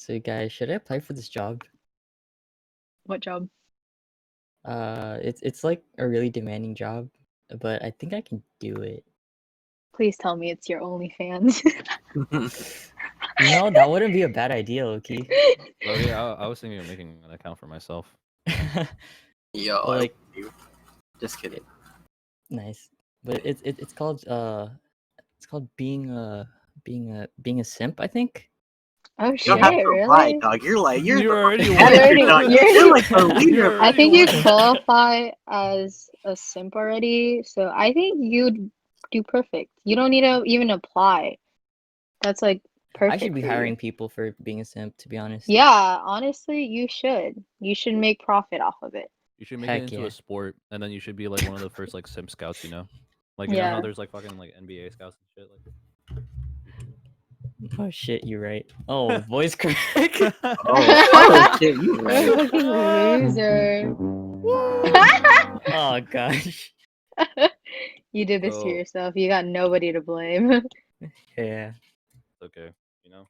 So guys, should I apply for this job? What job? It's like a really demanding job, but I think I can do it. Please tell me it's your OnlyFans. You know, that wouldn't be a bad idea, Loki. Loki, I was thinking of making an account for myself. Yo, Well, like, just kidding. nice, but it's called being a simp, I think. Oh You shit, don't have to apply, really? dog. You're already competitor, dog. You're like the leader. I think you qualify as a simp already, so I think you'd do perfect. You don't need to even apply. That's like perfect. I should be for you. hiring people for being a simp, to be honest. Yeah, honestly, you should. You should make profit off of it. You should make Heck it into yeah. a sport, and then you should be like one of the first like simp scouts. You know, like you know how Yeah. there's like fucking like NBA scouts and shit. Like, Oh shit, you're right. Oh, voice crack. Oh shit, you What right. a fucking loser. Oh gosh. You did this to So- yourself. You got nobody to blame. Yeah. it's okay, you know.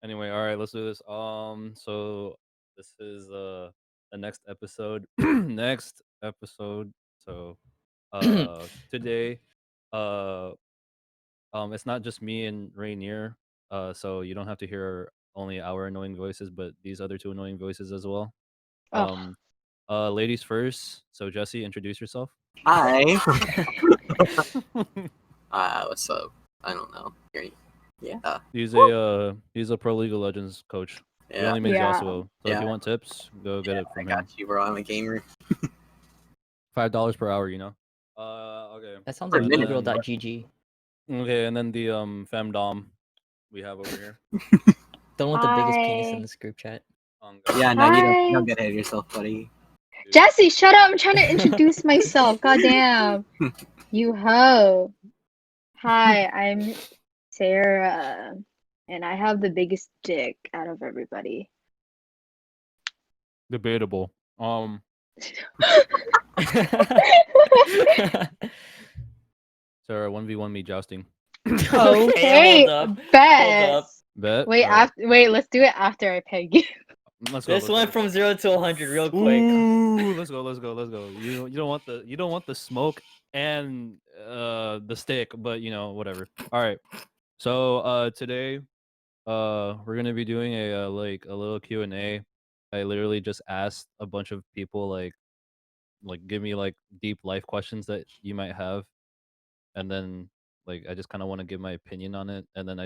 Anyway, all right, let's do this. So this is the next episode. Next episode. So today, it's not just me and Rainier. So you don't have to hear only our annoying voices, but these other two annoying voices as well. Oh. Ladies first. So Jesse, introduce yourself. Hi. What's up? I don't know. Yeah. He's a Pro League of Legends coach. He Yeah. only makes Yeah. Yasuo. So if Yeah. you want tips, go get it I from him. got you, bro. I'm a gamer. $5 per hour, you know. Okay. That sounds For like a minute. Girl.gg. Okay, and then the femdom we have over here. The one with the biggest penis Hi. in this group chat. Yeah, no, you Hi. don't get ahead of yourself, buddy. Jesse, shut up! I'm trying to introduce myself. Goddamn. You hoe. Hi, I'm Sarah, and I have the biggest dick out of everybody. Debatable. Sarah, 1v1 me jousting. Okay, hold up. bet. Hold up. Bet. Wait, wait, let's do it after I peg you. Let's go. This went from 0 to 100 real quick. Ooh, let's go. You don't want the smoke and the stick, but you know, whatever. All right. So today we're gonna be doing a like a little Q&A. I literally just asked a bunch of people like give me like deep life questions that you might have, and then like I just kind of want to give my opinion on it, and then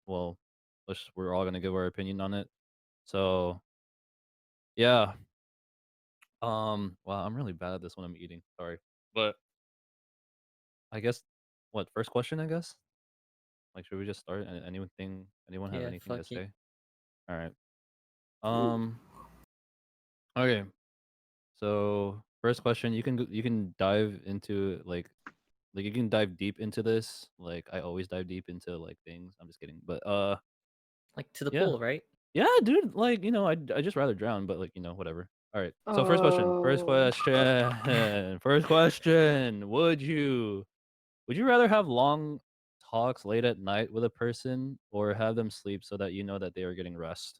we're all gonna give our opinion on it. So yeah. Wow, I'm really bad at this when I'm eating. Sorry, but I guess first question? I guess. Like, should we just start? Anyone have Yeah, anything to fuck it. say? All right. Okay. So first question, you can dive into like you can dive deep into this. Like I always dive deep into like things. I'm just kidding, but Like to the yeah. pool, right? Yeah, dude. Like I just rather drown, but like whatever. All right. So first question. First Oh. question. First question. Would you rather have long talks late at night with a person or have them sleep so that you know that they are getting rest?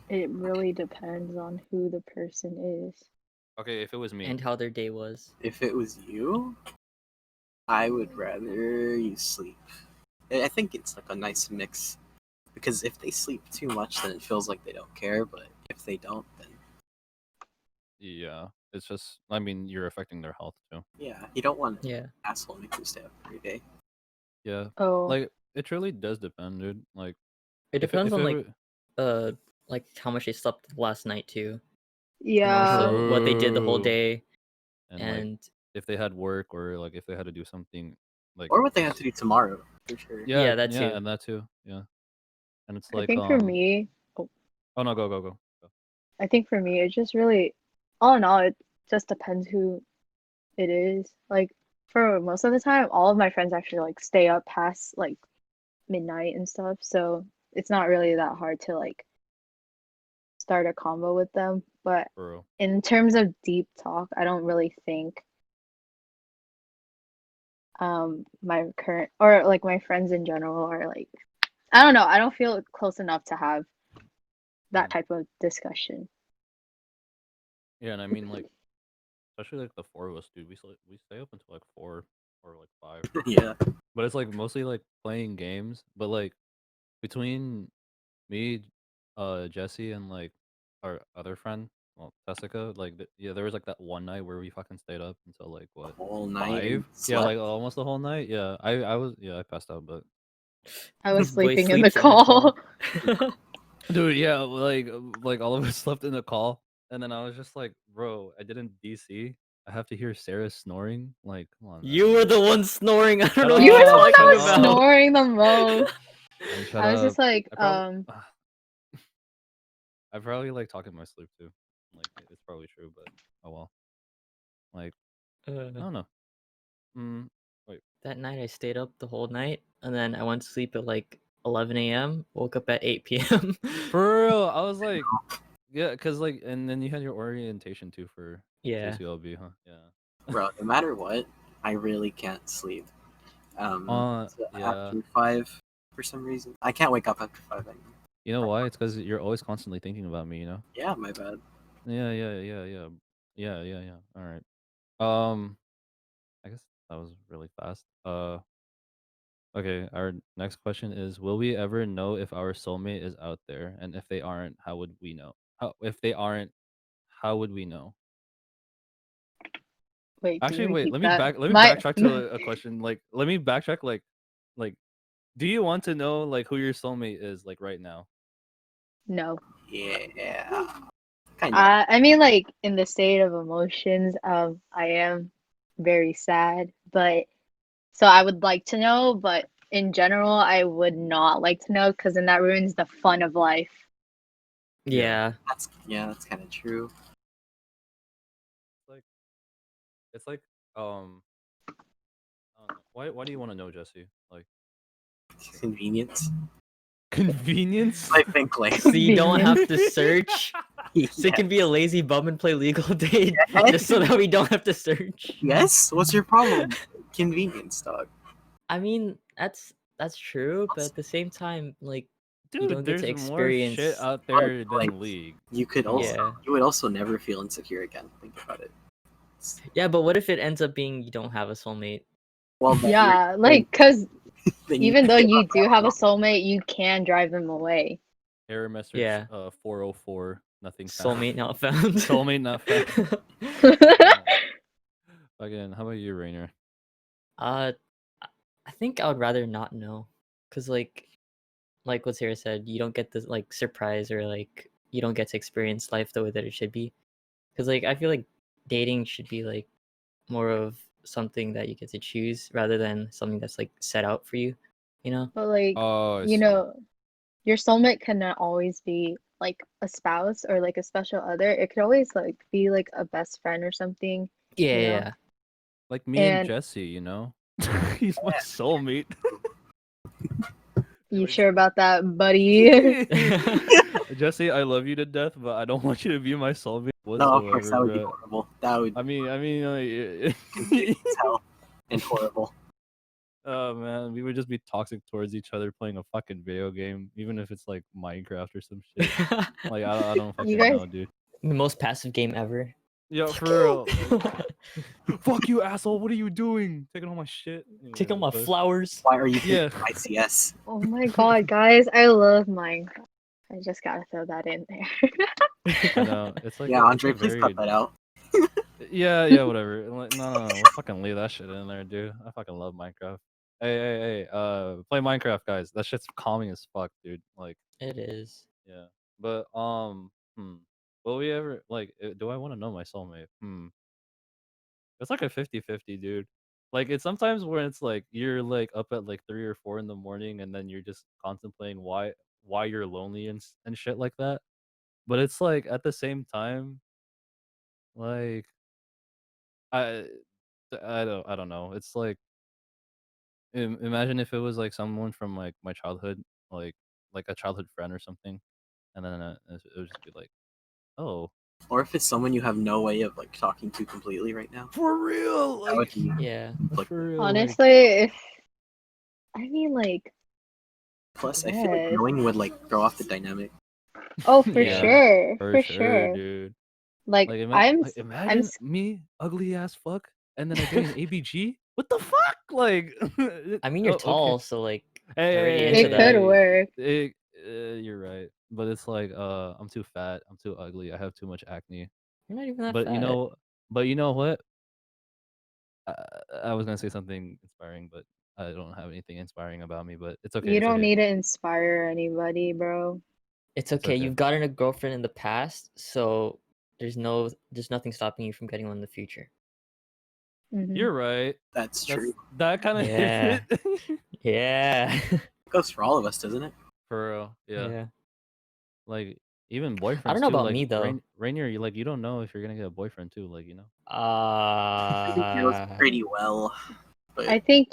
It really depends on who the person is. Okay, if it was me. And how their day was. If it was you, I would rather you sleep. I think it's like a nice mix. Because if they sleep too much, then it feels like they don't care. But if they don't, then Yeah. It's just I mean, you're affecting their health too. yeah, you don't want an Yeah. asshole make you stay up every day. Yeah. Oh. Like it truly does depend, dude. Like It if depends on it like how much they slept last night too. And yeah. also what they did the whole True. day. and And if they had work or like if they had to do something like Or what they have to do tomorrow, for sure. Yeah, that too. and that too. Yeah. And it's I like think for me, oh no, go. I think for me, it just really, all in all, it just depends who it is. Like, for most of the time, all of my friends actually like stay up past like midnight and stuff. So it's not really that hard to like start a combo with them. But For real. in terms of deep talk, I don't really think my current or like my friends in general are like I don't know. I don't feel close enough to have that Mm. type of discussion. Yeah, and I mean like especially like the four of us, dude. We stay up until like 4 or like 5. Yeah. But it's like mostly like playing games. But like between me, Jesse, and like our other friend, well, Jessica, like yeah, there was like that one night where we fucking stayed up until like what Whole night and 5? Yeah, slept. like almost the whole night. Yeah, I was I passed out, but I was Boy sleeping in the sleeps in the call. dude, yeah, like all of us slept in the call, and then I was just like, bro, I didn't DC. I have to hear Sarah snoring. Like, come on, man. You were the one snoring. I don't Shut know what You were you're the up, one that shut talking was about. up. snoring the most. And shut I was just up. like, I probably like talk in my sleep too. Like it's probably true, but oh well. Like I Uh, don't know. Wait. that night I stayed up the whole night, and then I went to sleep at like 11 a.m. Woke up at 8 p.m. For real, I was like, yeah, cause like, and then you had your orientation too for Yeah. CCLB, huh? Yeah. Bro, no matter what, I really can't sleep. So Yeah. after 5, for some reason, I can't wake up after 5 anymore. You know why? It's because you're always constantly thinking about me. You know. Yeah, my bad. Yeah. All right. I guess that was really fast. Okay. Our next question is: will we ever know if our soulmate is out there? And if they aren't, how would we know? If they aren't, how would we know? wait, can you Actually, wait. repeat that? Let me My backtrack to a question. Like, let me backtrack. Like, do you want to know like who your soulmate is like right now? no. Yeah. Kinda. I mean, like in the state of emotions, I am very sad, but so I would like to know, but in general, I would not like to know because then that ruins the fun of life. Yeah. That's kind of true. Like, it's like I don't know. Why do you want to know, Jesse? Like Convenience. convenience? I think like So you don't have to Convenience. search. So you can be a yes. lazy bum and play legal date Yes. just so that we don't have to search. Yes? What's your problem? Convenience, dog. I mean, that's true, but at the same time, like you don't Dude, get to there's more shit experience. out But, there like, than League. you could also Yeah. you would also never feel insecure again. Think about it. Yeah, but what if it ends up being you don't have a soulmate? Well, then Yeah, like because then you even though give you up do that have a one. soulmate, you can drive them away. Error message Yeah. 404, nothing found. Soulmate not found. Soulmate not found. Again, how about you, Rainier? I think I would rather not know, cause like what Sarah said, you don't get this like surprise or like you don't get to experience life the way that it should be. Cause like I feel like dating should be like more of something that you get to choose rather than something that's like set out for you, you know? But like, Oh, I you see. know, your soulmate cannot always be like a spouse or like a special other. It could always like be like a best friend or something, Yeah, you know. yeah. Like me and And Jesse, you know? He's my soulmate. you Like, sure about that, buddy? Yeah. Jesse, I love you to death, but I don't want you to be my soulmate No, of course whatsoever, that would be bro. horrible. That would I mean, confusing as hell and horrible. oh man, we would just be toxic towards each other playing a fucking video game, even if it's like Minecraft or some shit. Like I don't You fucking guys, know, dude. The most passive game ever. Yeah, Fuck for real. you. Like, fuck you, asshole. What are you doing? Taking all my shit. Take all Anyways, my but flowers. Why are you yeah. picking ICS? oh my God, guys, I love Minecraft. I just gotta throw that in there. I know. It's like Yeah, a, Andre, please cut that out. yeah, whatever. Like, no, we'll fucking leave that shit in there, dude. I fucking love Minecraft. Hey, play Minecraft, guys. That shit's calming as fuck, dude. Like, It is. yeah. But will we ever like? Do I want to know my soulmate? It's like a 50-50, dude. Like it's sometimes where it's like you're like up at like 3 or 4 in the morning, and then you're just contemplating why you're lonely and shit like that. But it's like at the same time, like I I don't know. It's like imagine if it was like someone from like my childhood, like a childhood friend or something, and then it would just be like, oh, Or if it's someone you have no way of like talking to completely right now, for real, that would like be Yeah. like for real, like Honestly, if I mean like Plus, I feel like Yes. knowing would like throw off the dynamic. Oh, for Yeah, sure. for For sure, sure. dude. Like Like, I'm like s- I'm imagine s- me, ugly ass fuck, and then I bring an ABG. What the fuck? Like, I mean, you're oh, okay. tall, so like Hey, already hey, into it hey, could that. work. hey, you're right, but it's like, I'm too fat. I'm too ugly. I have too much acne. You're not even that But fat. you know what? I, I was gonna say something inspiring, but I don't have anything inspiring about me. But it's okay. You It's don't okay. need to inspire anybody, bro. It's It's okay. okay. You've gotten a girlfriend in the past, so there's nothing stopping you from getting one in the future. Mhm. You're right. That's true. That kind of hits Yeah. it. Yeah. It goes for all of us, doesn't it? For real. Yeah. Yeah. Like even I don't boyfriends know too. about Like me though. Rainier, you don't know if you're gonna get a boyfriend too. Like It goes Uh pretty well, but I think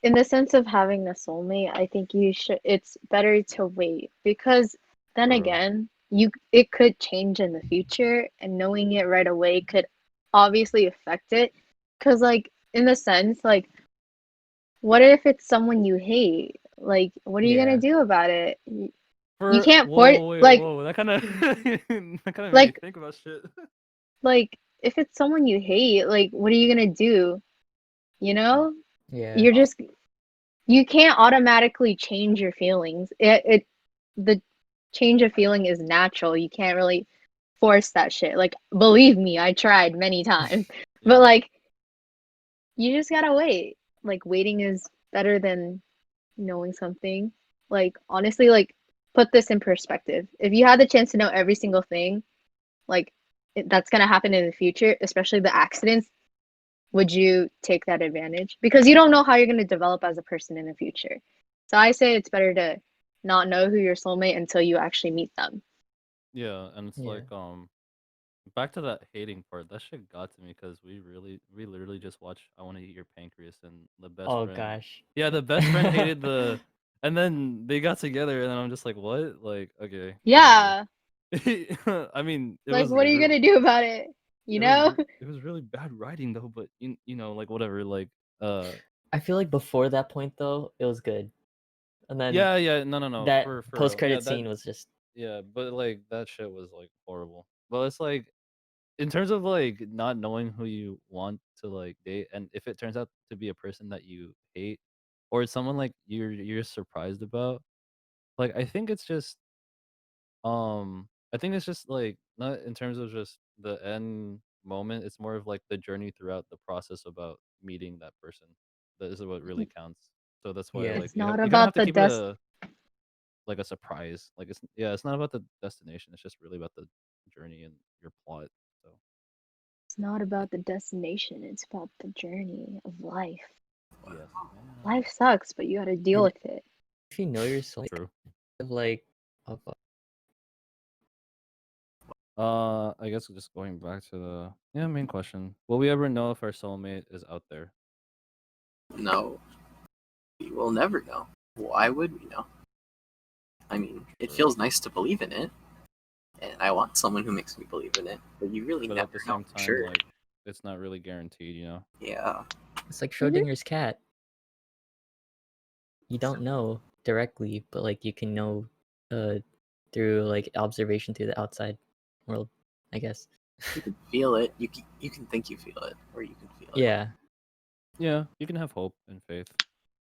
in the sense of having a soulmate, I think you should it's better to wait because then For real. again, it could change in the future and knowing it right away could obviously affect it. Cause like in the sense, like what if it's someone you hate? Like what are you gonna yeah. do about it? You For can't force whoa, wait, like whoa. That kind of that kind of made me like think about shit. like if it's someone you hate, like what are you gonna do? You know? Yeah. You're just you can't automatically change your feelings. It the change of feeling is natural. You can't really force that shit. Like believe me, I tried many times. Yeah. But like you just gotta wait. Like waiting is better than knowing something. Like honestly, like put this in perspective. If you had the chance to know every single thing, like that's gonna happen in the future, especially the accidents, would you take that advantage? Because you don't know how you're going to develop as a person in the future. So I say it's better to not know who your soulmate until you actually meet them. Yeah, and it's Yeah. like back to that hating part. That shit got to me because we literally just watched I Want to Eat Your Pancreas, and the best Oh friend. gosh. Yeah, the best friend hated the, and then they got together, and then I'm just like, what? Like, okay, whatever. Yeah. I mean, Like what are you going to do about it? You know? it was really bad writing though, but you know, like whatever, like I feel like before that point though, it was good. And then yeah, no, that for post real. Yeah, credit that scene was just yeah, but like that shit was like horrible. Well, it's like in terms of like not knowing who you want to like date, and if it turns out to be a person that you hate or it's someone like you're surprised about, like I think it's just like not in terms of just the end moment, it's more of like the journey throughout the process about meeting that person. That is what really counts. So that's why yeah. like It's not you kind of have about to the keep it des- a like a surprise. Like it's not about the destination. It's just really about the journey and your plot. So it's not about the destination, it's about the journey of life. yes, Life sucks, but you got to deal with it. If you know your soul, true. like oh, I guess just going back to the main question. Will we ever know if our soulmate is out there? no, we will never know. Why would we know? I mean, it True. feels nice to believe in it, and I want someone who makes me believe in it. But you really But never at the know same for time, sure. like it's not really guaranteed, you know. Yeah, it's like Mhm. Schrodinger's cat. You don't know directly, but like you can know uh through like observation through the outside world, I guess. you can feel it. You can think you feel it, or you can feel it. Yeah. Yeah, you can have hope and faith,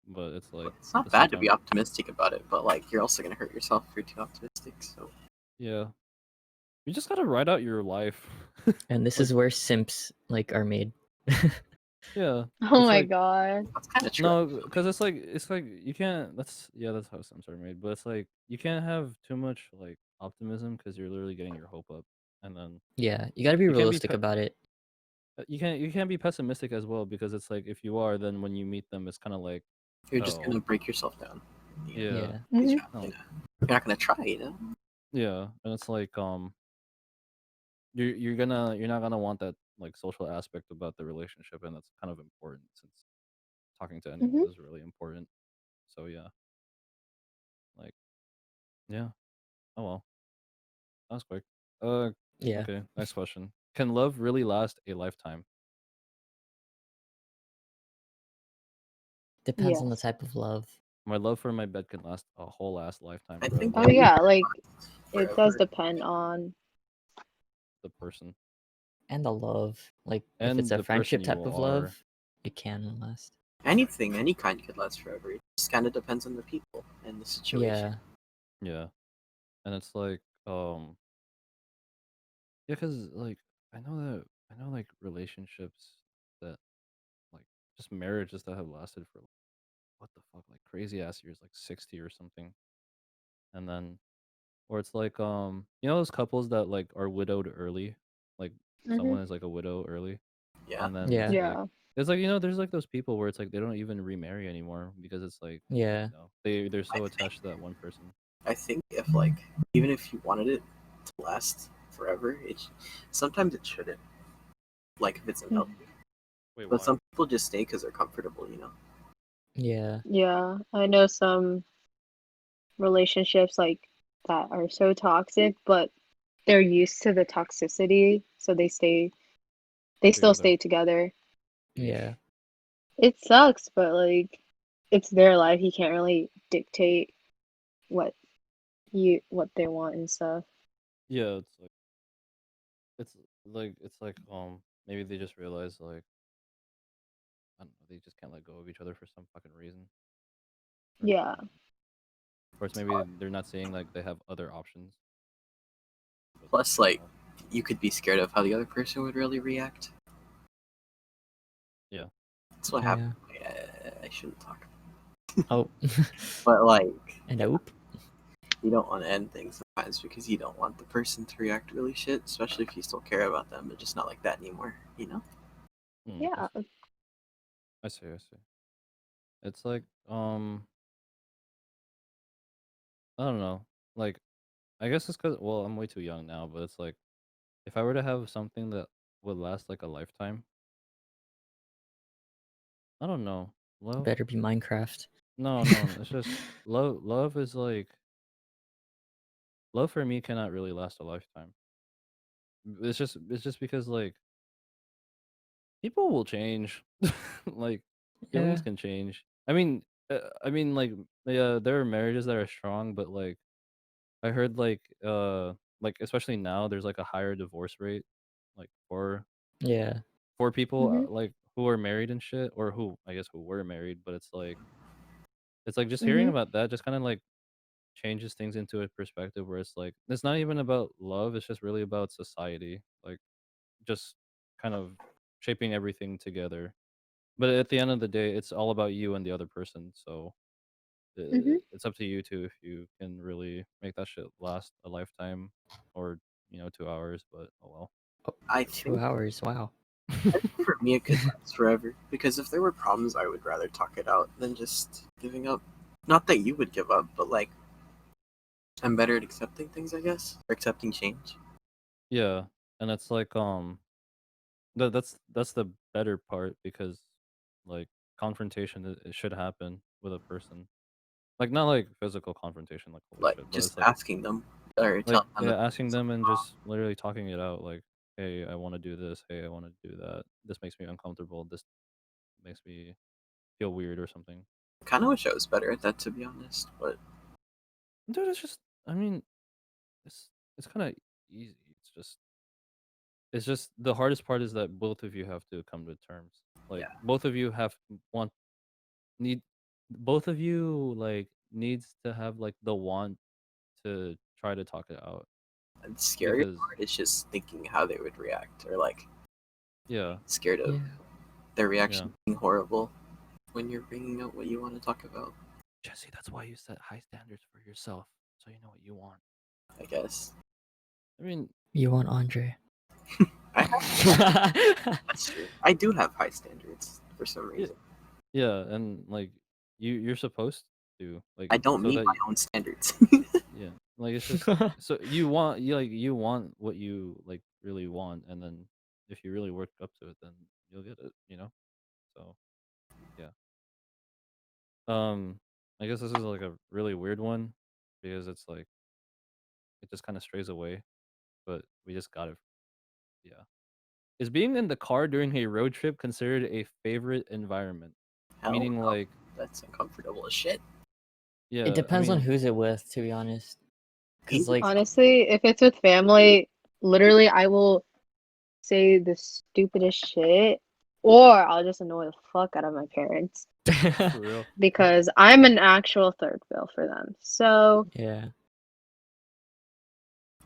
but it's like It's at not the same bad to be time, optimistic about it, but like you're also gonna hurt yourself if you're too optimistic. So yeah, you just gotta ride out your life. And this Like, is where simps like are made. yeah, Oh it's my like god. that's kind of true. no, Actually. because it's like you can't. That's how some are made. But it's like you can't have too much like optimism because you're literally getting your hope up, and then Yeah, you got to be you can't be realistic about it. you can't be pessimistic as well because it's like if you are, then when you meet them, it's kind of like You're just oh gonna break yourself down. yeah, Yeah. Mhm. no, You're not gonna try, you know. yeah, and it's like you're not gonna want that like social aspect about the relationship, and that's kind of important since talking to anyone Mhm. is really important. So yeah, like yeah. Oh well, that was quick. Yeah. Okay. Next question. Can love really last a lifetime? Depends on the Yes. type of love. My love for my bed can last a whole ass lifetime, I bro. think Oh Like yeah, like it does forever. depend on the person And the love, like if it's and a the person friendship you type of are. love, it can last. Anything, any kind could last forever. It just kind of depends on the people and the situation. Yeah, Yeah, and it's like yeah, cause like I know like relationships that like just marriages that have lasted for what the fuck like crazy ass years like 60 or something, and then or it's like you know those couples that like are widowed early, like hmm someone is like a widow early, Yeah. and then yeah, yeah. it's like you know there's like those people where it's like they don't even remarry anymore because it's like yeah, you know they're I so think attached to that one person. I think if like even if you wanted it to last forever, sometimes it shouldn't. Like if it's unhealthy. Wait, But why? some people just stay because they're comfortable. yeah, Yeah, I know some relationships like that are so toxic, but they're used to the toxicity, so they still Together. stay together. yeah, It sucks, but like it's their life. You can't really dictate what what they want and stuff. Yeah, it's it's like maybe they just realize like I don't know they just can't let go of each other for some fucking reason, or Yeah. or it's maybe they're not seeing like they have other options. But Plus, I don't like know. you could be scared of how the other person would really react. Yeah, That's what yeah. happened. I shouldn't talk. Oh, But like, and yeah, oop. you don't want to end things sometimes because you don't want the person to react really shit, especially if you still care about them, but just not like that anymore. I Yeah. see. I see. I see. It's like I don't know. Like I guess it's because well I'm way too young now, but it's like if I were to have something that would last like a lifetime, I don't know. Love? Better be Minecraft. No, no. It's just love. Love is like love for me cannot really last a lifetime. It's just because like people will change. Like feelings Yeah, can change. I mean like there are marriages that are strong, but like I heard like especially now there's like a higher divorce rate like yeah, for people hmm like who are married and shit or who I guess who were married, but it's like just hearing hmm about that just kind of like changes things into a perspective where it's like it's not even about love, it's just really about society. Like just kind of shaping everything together. But at the end of the day, it's all about you and the other person. So hmm it's up to you too if you can really make that shit last a lifetime or 2 hours. But oh well. oh, I two think hours. Wow. for me it could last forever because if there were problems, I would rather talk it out than just giving up. Not that you would give up, but like I'm better at accepting things, I guess, or accepting change. Yeah, and it's like that's the better part because like confrontation it should happen with a person. Like not like physical confrontation like holy Like shit, but just it's asking them or like telling them yeah, that asking them something's and wrong. just literally talking it out like hey, I want to do this. Hey, I want to do that. This makes me uncomfortable. This makes me feel weird or something. Kind of wish I was better at that, to be honest. But Dude, it's just I mean, it's it's kind of easy. It's just the hardest part is that both of you have to come to terms. Like yeah, both of you have want need both of you like needs to have like the want to try to talk it out the scary because part is just thinking how they would react, or like yeah, scared of Yeah. their yeah. reaction being horrible when you're bringing out what you want to talk about. Jesse, that's why you set high standards for yourself so you know what you want. I guess I mean, You want Andre? I have. That's true. I do have high standards for some yeah, reason. yeah, and like you're supposed to like I don't so meet that my own standards. yeah, like it's just so you want what you like really want, and then if you really work up to it, then you'll get it, you know. So yeah, um, I guess this is like a really weird one because it's like it just kind of strays away, but we just got it. Yeah, is being in the car during a road trip considered a favorite environment? Hell Meaning no, like that's uncomfortable as shit. Yeah, It depends on mean, who's it with, to be honest. Because like, Honestly, if it's with family, literally, I will say the stupidest shit, or I'll just annoy the fuck out of my parents for real. because I'm an actual third wheel for them. So, yeah,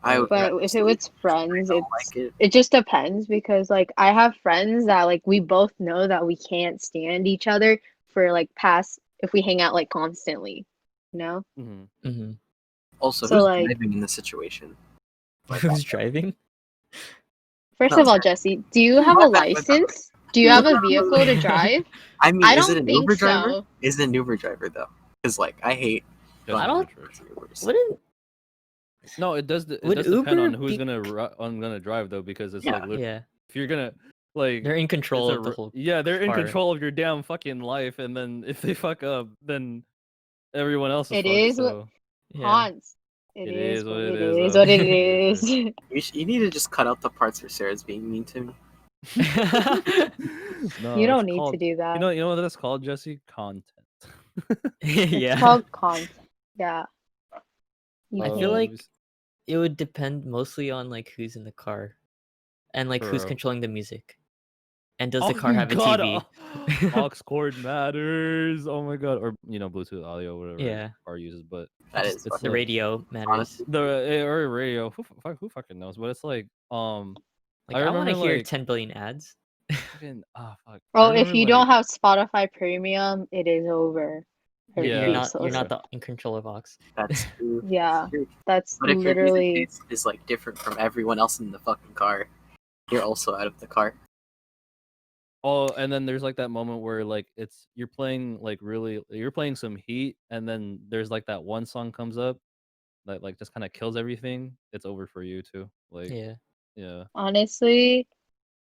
I would but rather if it sleep. was friends, I don't like it. it just depends because like I have friends that like we both know that we can't stand each other for like past if we hang out like constantly, you know? Hmm. hmm Also, So who's like driving in this situation? My bad. Who's driving? first No, of all, Jesse, do you have my a bad, my bad. license? Do you have a vehicle to drive? I mean, I is it don't an think Uber driver? so. Is it an Uber driver though? Because like I hate Just I an don't. Uber driver. Ubers. Wouldn't No, it does. It would does depend Uber on who's be? gonna drive though, because it's Yeah. like Yeah, if you're gonna like they're in it's control a of the whole yeah, they're in car. control of your damn fucking life, and then if they fuck up, then everyone else is It fucked. is what So Yeah. Hans. It it is is what what it it is, is. though. What it Yeah, true. is. You need to just cut out the parts where Sarah's being mean to me. No, You it's don't need to called. do that. You know what that's called, Jesse? Content. It's Yeah. called content. Yeah. You I feel can't. like it would depend mostly on like who's in the car and like who's For controlling the music. And does the oh car have a god, TV? aux cord matters. Oh my god, or Bluetooth audio, whatever Yeah. car uses, but That Just is it's the fucking like radio matters. honestly. or radio. Who fucking knows? But it's like Like I I want remember to hear like 10 billion ads. fucking fuck. I Oh, if remember you don't like have Spotify Premium, it is over. You're, Pretty you're yeah, not you're useless. not for the in control of Ox. That's true. Yeah, True. that's But if your music literally. taste is like different from everyone else in the fucking car, you're also out of the car. oh, and then there's like that moment where like you're playing like you're playing some heat, and then there's like that one song comes up that like just kind of kills everything. It's over for you too. Like Yeah. yeah. Honestly,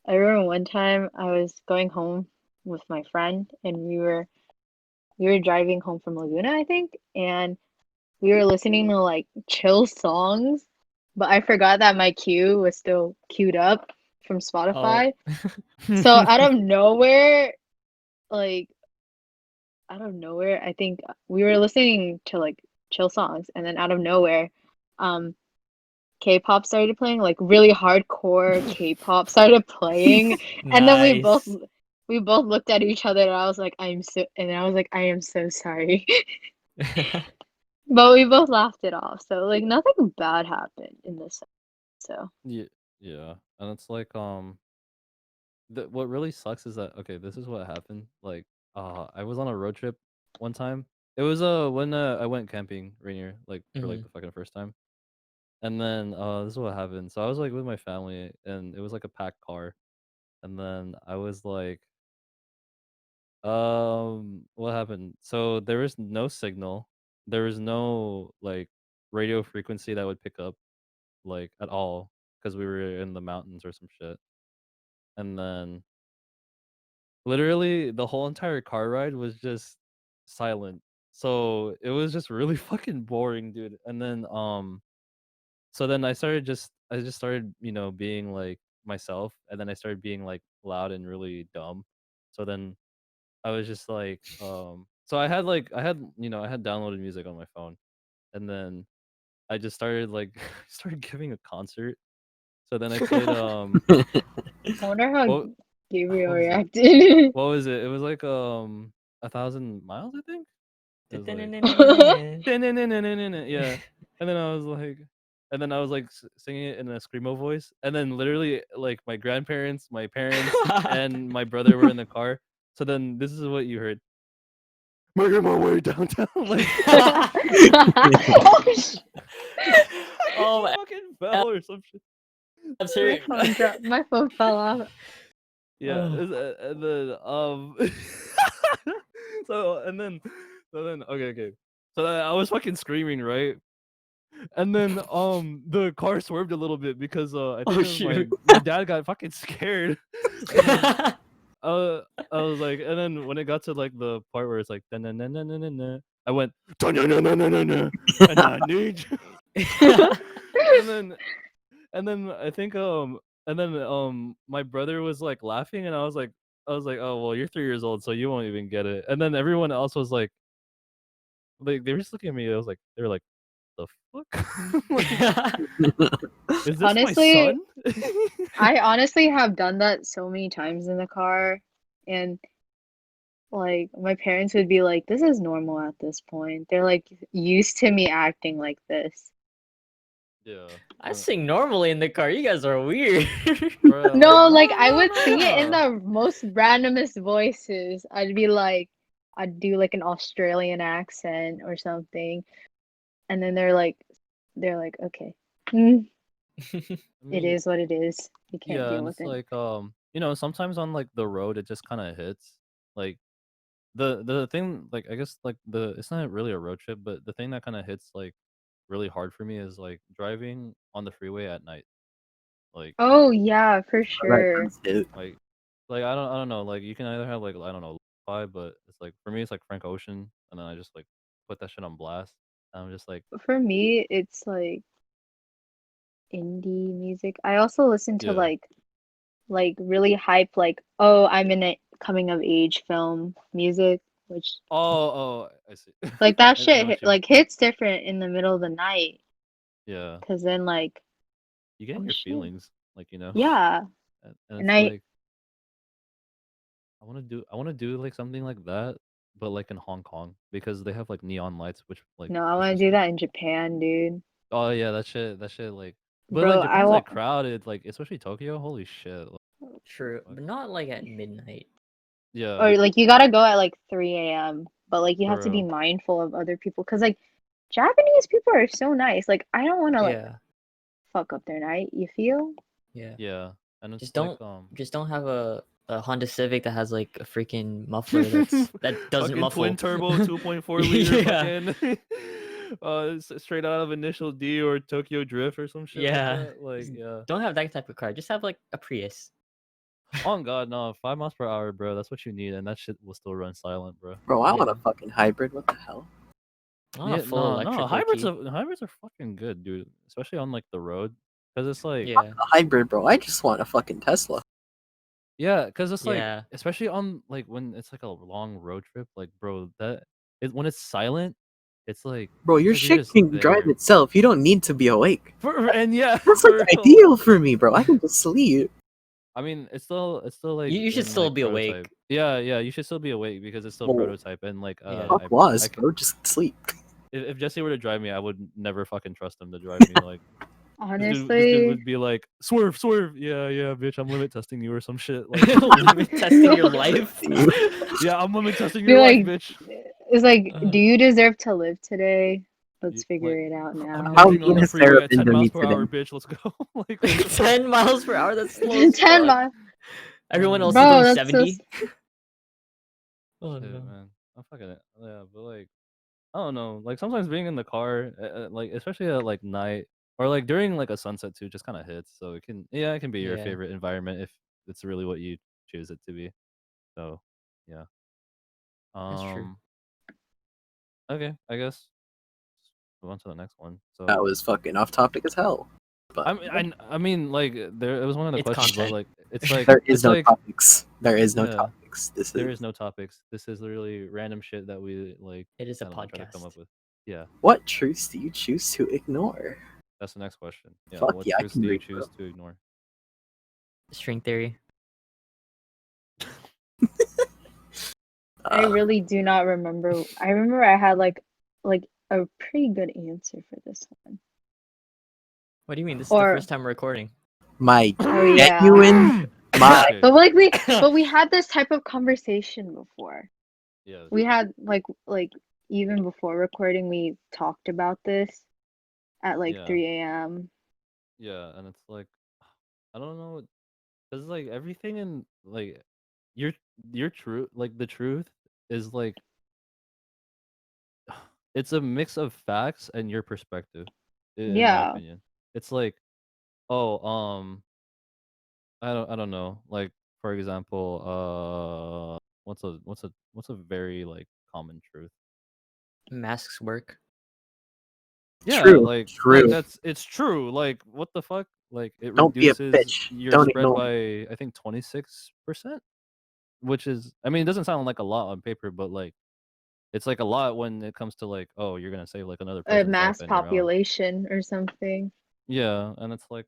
I remember one time I was going home with my friend, and we were driving home from Laguna, I think, and we were listening to like chill songs, but I forgot that my queue was still queued up from Oh. Spotify. So like out of nowhere, I think we were listening to like chill songs, and then out of nowhere, um, K-pop started playing, like really hardcore K-pop started playing, and then Nice. we both looked at each other, and I was like, I am so sorry, but we both laughed it off. So like nothing bad happened in this. So Yeah, yeah, and it's like what really sucks is that okay, this is what happened. Like, I was on a road trip one time. It was when I went camping, Rainier, like for like hmm the fucking first time. And then this is what happened. So I was like with my family, and it was like a packed car. And then I was like, what happened? So there was no signal. There was no like radio frequency that would pick up like at all because we were in the mountains or some shit. And then literally the whole entire car ride was just silent. So it was just really fucking boring, dude. And then so then I just started, being like myself, and then I started being like loud and really dumb. So then I was just like so I had downloaded music on my phone, and then I just started like started giving a concert. So then I played I wonder how what Gabriel what was it? reacted. What was it? It was like 1,000 miles, I think. It was like yeah. And then I was like singing it in a screamo voice, and then literally like my grandparents, my parents, and my brother were in the car. So then this is what you heard. Making my way downtown, like Oh, Oh my fucking fell or some shit. abs my hurt. phone dropped. My phone fell off. Yeah, Oh. and then so and then okay. So then I was fucking screaming, right? And then the car swerved a little bit because I think Oh it was my shoot. my dad got fucking scared. And then I was like, and then when it got to like the part where it's like na na na na na na, I went na na na na na na, and I need you. And then I think my brother was like laughing, and I was like, oh well, you're 3 years old, so you won't even get it. And then everyone else was like, like they were just looking at me. They were like, the fuck? Like, is this my Honestly, son? I honestly have done that so many times in the car, and like my parents would be like, "This is normal at this point." They're like used to me acting like this. Yeah. I sing normally in the car. You guys are weird. Bruh, I'm No, like, like I would sing it in nah. the most randomest voices. I'd be like, I'd do like an Australian accent or something, and then they're like, okay, mm, I it mean, is what it is. You can't yeah, deal and with it's it. like sometimes on like the road it just kind of hits. Like the thing, like I guess like it's not really a road trip, but the thing that kind of hits like really hard for me is like driving on the freeway at night. Like Oh yeah, for That sure. does hit. like I don't know, like you can either have like I don't know lo-fi, but it's like for me it's like Frank Ocean, and then I just like put that shit on blast. And I'm just like, For me, it's like indie music. I also listen to yeah. like really hype like, oh, I'm in a coming of age film music, which Oh, I see. like that I know shit what you mean. like hits different in the middle of the night, Yeah, because then like, you get in oh your shit, feelings, like yeah. and And it's I like I want to do like something like that, but like in Hong Kong because they have like neon lights, which like no, I it's want just to do like, that in Japan, dude. oh yeah, that shit like, but like Bro, I Japan's like want, crowded, like especially Tokyo. Holy shit! Like, True, fuck. but not like at midnight. Yeah, or like you gotta go at like 3 a.m., but like you have for to be real. mindful of other people, because like Japanese people are so nice. Like I don't want to like Yeah, fuck up their night, you feel? yeah. Yeah, and it's Just like don't have a Honda Civic that has like a freaking muffler that doesn't fucking twin muffle. turbo 2.4 liter Yeah, fucking straight out of Initial D or Tokyo Drift or some shit like yeah. that. Like Just yeah. don't have that type of car. Just have like a Prius. Oh God, no, 5 miles per hour, bro. That's what you need, and that shit will still run silent, bro. Bro, I want Yeah, a fucking hybrid. What the hell? not a Yeah, full no, electric low key. hybrids are fucking good, dude. Especially on like the road, because it's like, Yeah, A hybrid, bro. I just want a fucking Tesla. yeah, because it's like, yeah, especially on like when it's like a long road trip, like, bro, when it's silent, Bro, it's your like you're shit just can drive there. itself. You don't need to be awake. And yeah, That's like for real. ideal for me, bro. I can just sleep. I mean, it's still like you should in still like be prototype. awake. Yeah, yeah, you should still be awake because it's still Well, prototype, and like Yeah. fuck laws, bro. Just sleep. if Jesse were to drive me, I would never fucking trust him to drive me. Like this dude Honestly, would be like, swerve, swerve. Yeah, yeah, bitch, I'm limit testing you or some shit. Like, Limit testing your life. yeah, I'm limit testing be your life, like, bitch. it's like, Uh, do you deserve to live today? Let's Like, figure it out I'm now. How moving on mean the has Sarah freeway at been 10 to me miles per today? hour, bitch. Let's go. Like, what the fuck? 10 miles per hour. That's slow as 10 fuck. miles. Everyone else is Bro, going that's so 70. Oh Shit, no. man. I'm fucking it. Yeah, but like, I don't know. Like sometimes being in the car, like especially at like night or like during like a sunset too, just kind of hits. So it can be your Yeah, favorite environment if it's really what you choose it to be. So, yeah. that's true. Um. Okay, I guess move on to the next one. That So, was fucking off topic as hell. But I mean, like there it was one of the It's questions, but content. like it's like there is it's no like topics. There is no yeah, topics. This there is is no topics. This is literally random shit that we like It is a kind of try to come podcast. up with. Yeah, what truths do you choose to ignore? that's the next question. Yeah, Fuck what yeah, I truths can do you read, choose bro. to ignore? String theory. I really do not remember. I remember I had like a pretty good answer for this one. What do you mean? This is the Or first time we're recording. My oh yeah. genuine, my Okay. But but we had this type of conversation before. Yeah. We had like even before recording, we talked about this at like Yeah. 3 a.m. Yeah, and it's like I don't know, cause like everything in like your your truth, like the truth is like it's a mix of facts and your perspective, in my Yeah. opinion. It's like, oh, I don't know, like for example, what's a very like common truth? Masks work. Yeah, true, like true. it's true. Like what the fuck? Like it Don't be a reduces bitch. your Don't spread ignore me. by I think 26%, which is I mean it doesn't sound like a lot on paper, but like it's like a lot when it comes to like, oh, you're gonna save like another A person's life mass and your own. population or something. Yeah, and it's like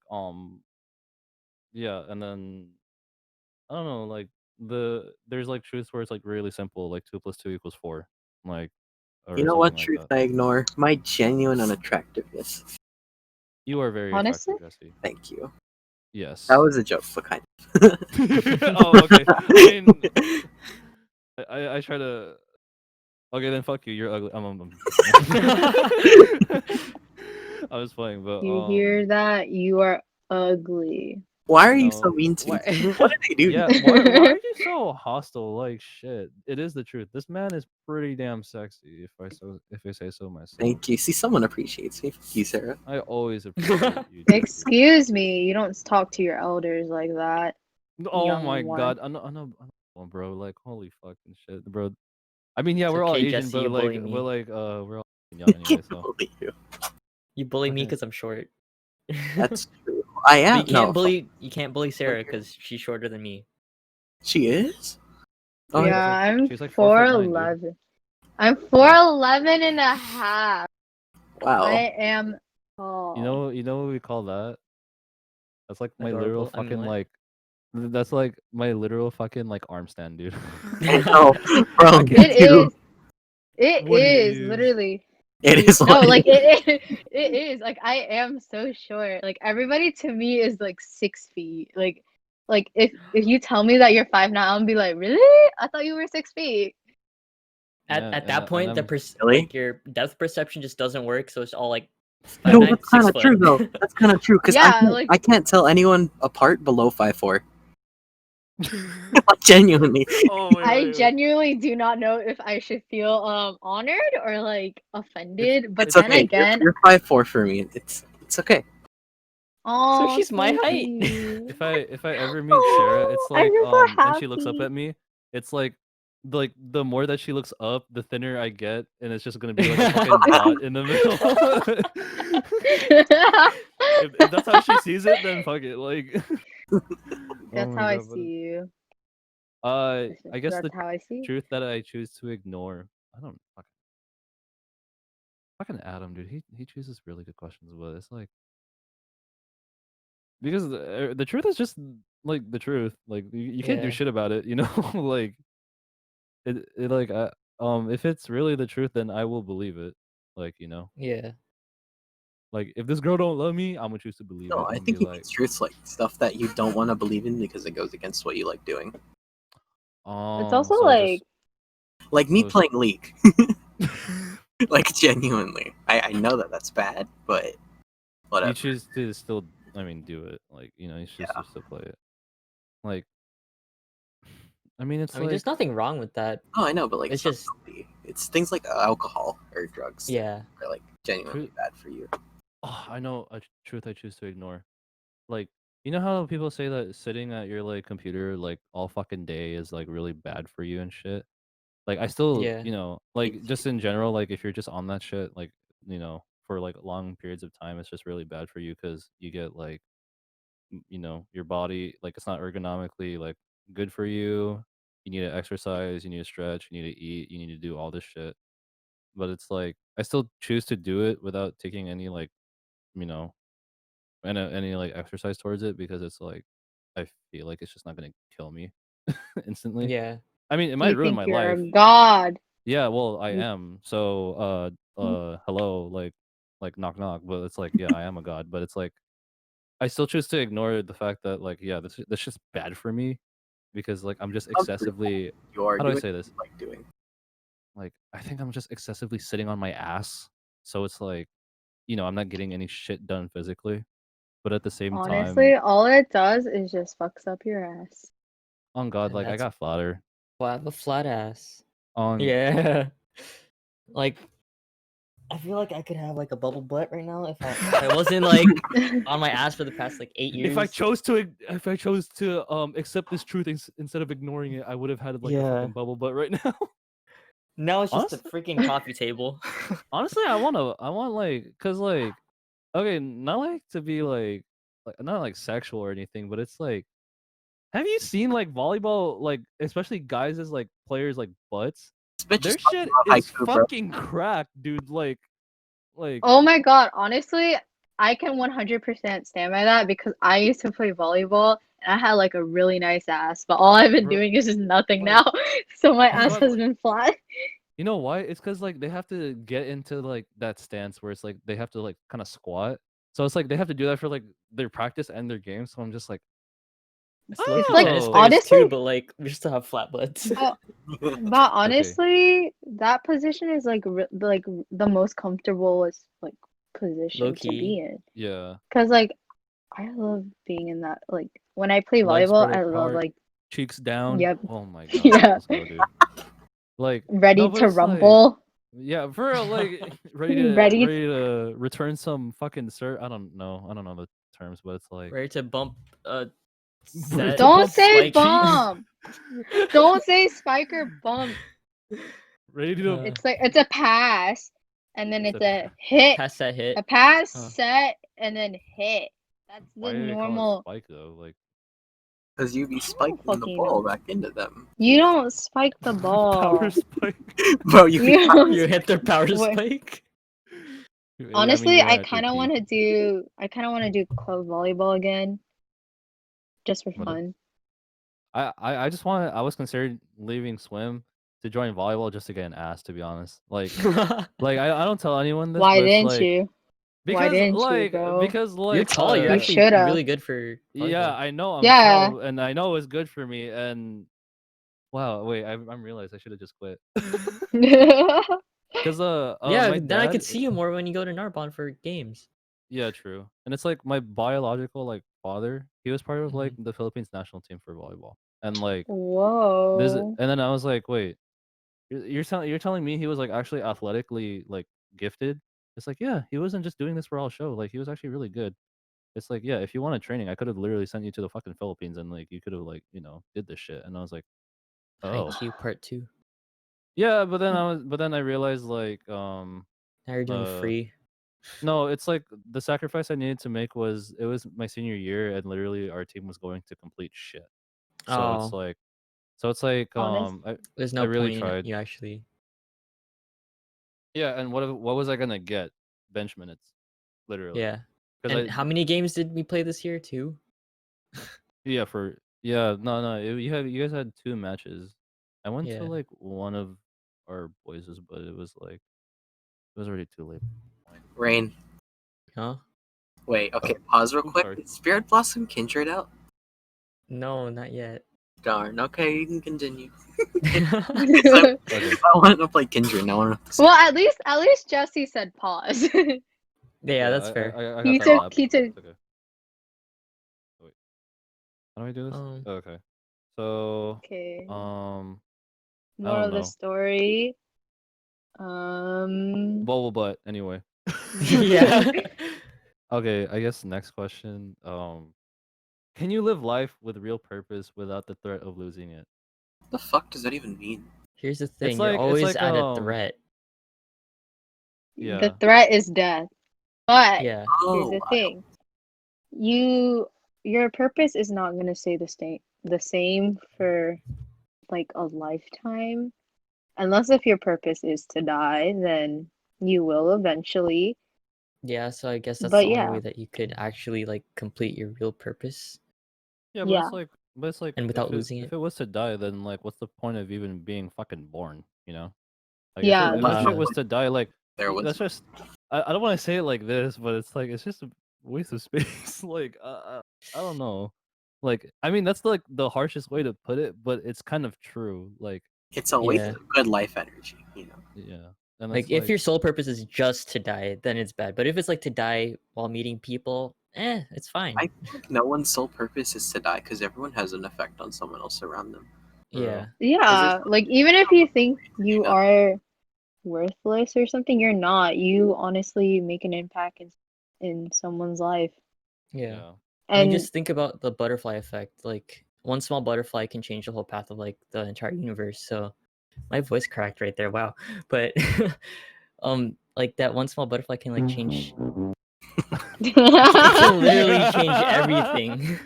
yeah, and then I don't know, like there's like truths where it's like really simple, like 2 + 2 = 4, like You or know something what like truth that. I ignore? My genuine unattractiveness. You are very Honestly? attractive, Jesse. Thank you. Yes. That was a joke, but kind of. Oh, okay. I mean, I try to. Okay, then fuck you. You're ugly. I was playing, but You hear that? You are ugly. Why are you so no. mean to me? Why- What did I do? Yeah, why are you so hostile? Like shit. It is the truth. This man is pretty damn sexy, if I say so myself. Thank you. See, someone appreciates me. Thank you, Sarah. I always appreciate you, Jesse. Excuse me, you don't talk to your elders like that. Oh young my one. god, I know, bro. Like holy fucking shit, bro. I mean, yeah, It's we're all okay, Asian, Jesse, but you bully like, me. we're all young anyway. So Bully you. You bully me Okay. because I'm short. That's true. I But am. you can't No, bully Sarah because she's shorter than me. she is. Oh, Yeah, like- I'm she's like 4'9", dude. 4'11". I'm 4'11 and a half. Wow. I am tall. You know what we call that? That's like my literal Adorable. I mean, fucking what? like. That's like my literal fucking like arm stand, dude. I know, bro. I Me can't It too. is. It What it is is. literally. It is. No, what like it is. Like I am so short. Like everybody to me is like 6 feet. Like if you tell me that you're 5'9", I'll be like, really? I thought you were 6 feet. At that point, the Really? like your depth perception just doesn't work, so it's all like No, 5'9", that's kind 6 of true foot. though. That's kind of true because Yeah, like I can't tell anyone apart below 5'4". Like, genuinely. Oh wait, I wait. genuinely do not know if I should feel honored or like offended. But It's then okay. again, You're 5'4" for me. It's okay. oh, she's my thank height. you. If I ever meet Sarah, it's I'm like just so and she looks up happy. at me, it's like the more that she looks up, the thinner I get, and it's just gonna be like a fucking dot in the middle. If that's how she sees it, then fuck it. Like, That's oh my how I god, see you. I guess That's the how I see you. truth that I choose to ignore. I don't fucking Adam, dude. He chooses really good questions, but it's like because the truth is just like the truth. Like you can't do Yeah. shit about it, you know. Like it like if it's really the truth, then I will believe it. Like you know, Yeah. like if this girl don't love me, I'm gonna choose to believe No, it I and be think he like, means truths like stuff that you don't want to believe in because it goes against what you like doing. It's also so like Like me Oh, playing League. Like genuinely. I know that that's bad, but whatever. you choose to still, I mean, do it. Like you know, you choose Yeah. to still play it. Like, I mean, it's I mean, like there's nothing wrong with that. Oh, I know, but like It's not just healthy. It's things like alcohol or drugs yeah. that are like genuinely Truth- bad for you. oh, I know a truth I choose to ignore. Like, you know how people say that sitting at your like computer like all fucking day is like really bad for you and shit. Like, I still, Yeah. you know, like just in general, like if you're just on that shit, like you know, for like long periods of time, it's just really bad for you because you get like, you know, your body like it's not ergonomically like good for you. You need to exercise, you need to stretch, you need to eat, you need to do all this shit. But it's like I still choose to do it without taking any like, you know, any like exercise towards it because it's like I feel like it's just not gonna kill me instantly. Yeah. I mean, it might you ruin think my you're life. a god. Yeah, well, I You- am. So, hello, like knock knock. But it's like, yeah, I am a god. But it's like I still choose to ignore the fact that like, yeah, this just bad for me because like I'm just Comfortable. excessively. You are How do I doing say what this? you like doing. Like I think I'm just excessively sitting on my ass. So it's like, you know, I'm not getting any shit done physically. But at the same Honestly, time, all it does is just fucks up your ass. on God, And like I that's got flatter. why I have a flat ass. On Yeah. Like I feel like I could have like a bubble butt right now if I wasn't like on my ass for the past like 8 years. if I chose to accept this truth instead of ignoring it, I would have had like a Yeah. fucking bubble butt right now. Now it's just a Honestly- freaking coffee table. Honestly, I want like cuz like okay, not like to be like not like sexual or anything, but it's like have you seen like volleyball like especially guys as like players like butts? This bitch Their is talking shit about is haiku, bro. fucking cracked, dude. Like, Oh my god, honestly, I can 100% stand by that because I used to play volleyball and I had like a really nice ass, but all I've been Bro, doing is just nothing like- now. So my ass But- has been flat. you know why? It's because like they have to get into like that stance where it's like they have to like kind of squat. So it's like they have to do that for like their practice and their game. So I'm just like, It's low key like, tennis oh, players honestly- too, but like we still have flat butts. But honestly, that position is like like the most comfortable like position to Low-key. be in. yeah, Cause like I love being in that. Like when I play Legs volleyball, spread I love apart. like cheeks down. Yep. Oh my god, Yeah. let's go, dude. Like ready no, but to it's like- rumble. yeah, for real, like ready to Ready- return some fucking sir. I don't know the terms, but it's like Ready to bump Ready set, to Don't bump say spike. bump. Don't say spike or bump. ready to It's like it's a pass, and then It's it's a a hit, Pass that hit. a pass, Huh. set, and then hit. That's why the do they call it normal. spike though? Like Because you be spiking the fucking ball know. back into them. You don't spike the ball. power spike. Bro, you You be don't- You hit their power What? spike. Yeah, Honestly, you're I at your kind of peak. want to do. I kind of want to do club volleyball again, just for What fun. I just want. I was considering leaving swim to join volleyball just to get an ass. To be honest, like I don't tell anyone this. Why but it's didn't like, you? Because didn't you, like bro? because like You're tall. You're You actually shoulda. really good for. yeah, volleyball. I know I'm Yeah. tall, and I know it's good for me. And wow, wait, I'm realized I should have just quit. Because Yeah, my then I could dad- see you more when you go to Narbonne for games. Yeah, true. And it's like my biological like father. He was part of like Mm-hmm. the Philippines national team for volleyball, and like this. Whoa. And then I was like, wait, you're telling me he was like actually athletically like gifted? It's like, yeah, he wasn't just doing this for all show. Like he was actually really good. It's like, yeah, if you wanted training, I could have literally sent you to the fucking Philippines and like you could have like did this shit. And I was like, oh IQ Part 2. yeah, but then I realized like Now you're doing Uh, free. no, it's like the sacrifice I needed to make was it was my senior year and literally our team was going to complete shit. So it's Oh. like Honest- There's I no really point tried. in you actually. Yeah, and what was I gonna get? Bench minutes, literally. Yeah. Because And how many games did we play this year? 2? no, you guys had 2 matches. I went Yeah. to like one of our boys's, but it was already too late. Rain. Huh? Wait, okay, pause real I'm quick. sorry. Is Spirit Blossom Kindred out? No, not yet. Darn, okay, you can continue. Okay. I wanted to play Kindred, and I wanted to Well, at least Jesse said pause. Yeah, that's fair. I He got that took- lap. he took- It's okay. Wait. How do I do this? Um, Oh, okay. So Okay. I Moral of the know. story. But anyway. yeah. Okay, I guess next question. Can you live life with real purpose without the threat of losing it? What the fuck does that even mean? Here's the thing. like- You're it's always like, at a threat. Yeah. The threat is death. But Yeah. here's Oh, the thing. Your purpose is not gonna stay the same for like a lifetime. Unless if your purpose is to die, then you will eventually. Yeah, so I guess that's But the only yeah. way that you could actually like complete your real purpose. Yeah, but Yeah. it's like And without if losing if it. it was to die, then like what's the point of even being fucking born, you know? Like Yeah, if that shit that's was to die, like there was. that's just I don't want to say it like this, but it's just a waste of space. Like I don't know. Like I mean that's like the harshest way to put it, but it's kind of true. Like It's a waste Yeah. of good life energy, you know. yeah. And Like that's if your sole purpose is just to die, then it's bad. But if it's like to die while meeting people, it's fine. I think no one's sole purpose is to die because everyone has an effect on someone else around them. Yeah. Yeah, like even if you think you know. are worthless or something, you're not. You honestly make an impact in someone's life. Yeah. And I mean, just think about the butterfly effect. Like one small butterfly can change the whole path of like the entire universe. So my voice cracked right there. Wow. But like that one small butterfly can like change. It can literally change everything.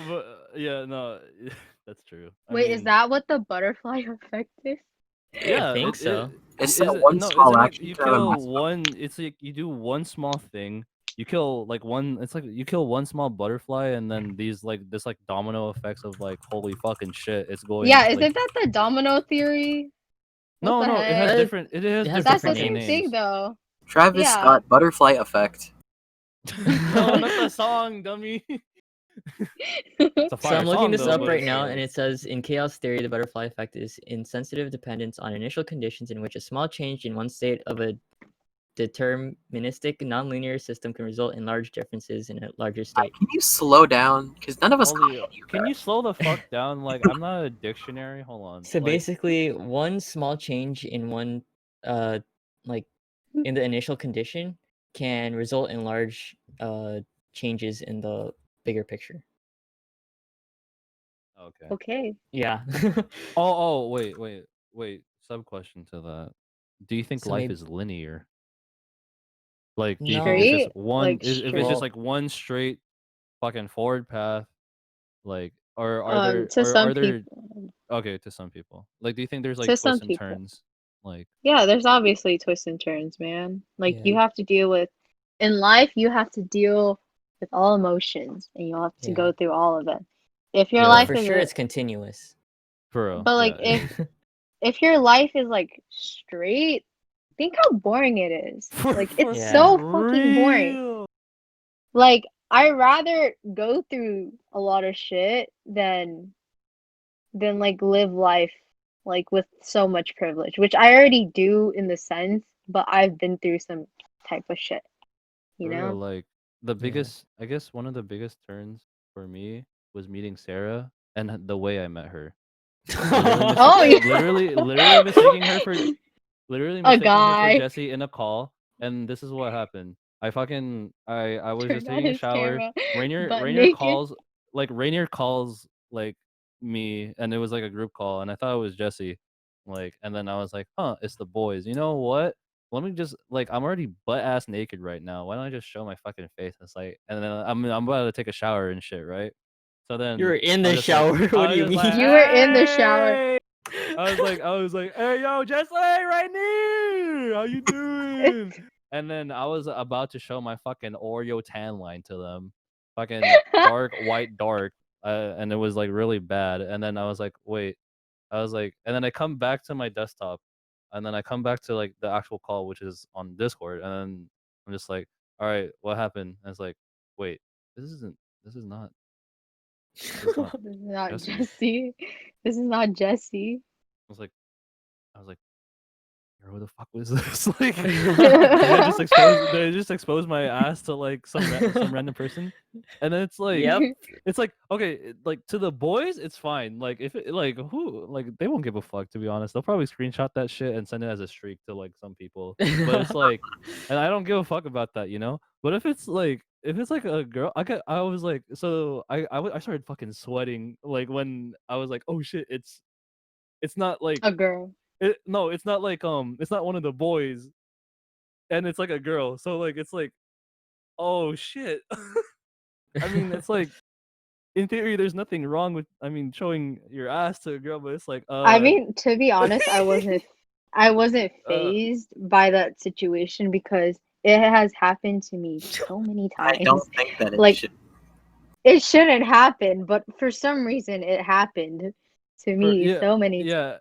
but yeah, no, That's true. Wait, is that what the butterfly effect is? Yeah, think so. It's is that one no, small isn't it? action You to have a kill massive one. It's like you do one small thing. You kill like one. It's like you kill one small butterfly, and then these like this like domino effects of like holy fucking shit. It's going Yeah, like isn't that the domino theory? What no the no. It has heck? different. It has It has different That's the different fucking same thing names. though. Travis Yeah. Scott butterfly effect. No, not the song, dummy. It's a So fire I'm looking song this though, up but right it's now, and it says in chaos theory, the butterfly effect is insensitive dependence on initial conditions in which a small change in one state of a deterministic nonlinear system can result in large differences in a larger state. Can you slow down? Because none of us holy. can hear Can you that. slow the fuck down? Like I'm not a dictionary. Hold on. So Like basically, one small change in one, like in the initial condition can result in large changes in the bigger picture. okay. Okay. Yeah. Wait. Sub question to that. Do you think So life maybe is linear? Like, do you think it's no. just Straight? one? Like If it's just straight? Well, like one straight fucking forward path, like, or are there, To or some are there? people. Okay, to some people, like, do you think there's like To some twists and people. turns? Like, Yeah, there's obviously twists and turns, man. Like yeah, you have to deal with in life, you have to deal with all emotions and you'll have to yeah. go through all of it. If your But yeah, life for is sure, a it's continuous. for real, but like yeah. if your life is like straight, think how boring it is. For Like it's fucking Yeah. so fucking boring. real. Like I rather go through a lot of shit than like live life like with so much privilege, which I already do in the sense, but I've been through some type of shit, you For real, know? like the Yeah. biggest, I guess one of the biggest turns for me was meeting Sarah and the way I met her. Literally, Oh yeah. literally mistaking her for A guy Jesse in a call, and this is what happened. I was just turned on taking a his shower. camera, Rainier butt Rainier naked. calls Rainier calls like me, and it was like a group call, and I thought it was Jesse. Like, and then I was like, huh, it's the boys. You know what? Let me just like I'm already butt ass naked right now. Why don't I just show my fucking face? It's like, and then I'm about to take a shower and shit, right? So You're then in I the was just like, shower. What do you mean? You were in the shower. hey. I was like, hey yo, Jesse, right near, how you doing? And then I was about to show my fucking Oreo tan line to them, fucking dark white dark, and it was like really bad. And then I was like, wait, I was like, and then I come back to my desktop, and then I come back to like the actual call, which is on Discord, and then I'm just like, all right, what happened? And it's like, wait, this isn't, this is not, this is not This is not Jesse. Jesse. This is not Jesse. I was like, I was like, who the fuck was this? Like, did I just expose my ass to like some random person? And then Yep. it's like okay, like to the boys, it's fine. Like if it, like who like they won't give a fuck to be honest. They'll probably screenshot that shit and send it as a streak to like some people. But it's like, and I don't give a fuck about that, you know. But if it's like a girl, I was like so I started fucking sweating like when I was like oh shit it's not like A girl. no, it's not like it's not one of the boys, and it's like a girl. So like it's like, oh shit. I mean, it's like in theory, there's nothing wrong with showing your ass to a girl, but it's like I mean, to be honest, I wasn't uh phased by that situation because it has happened to me so many I times. don't think that it Like should. it shouldn't happen, but for some reason it happened to for me so many times. yeah,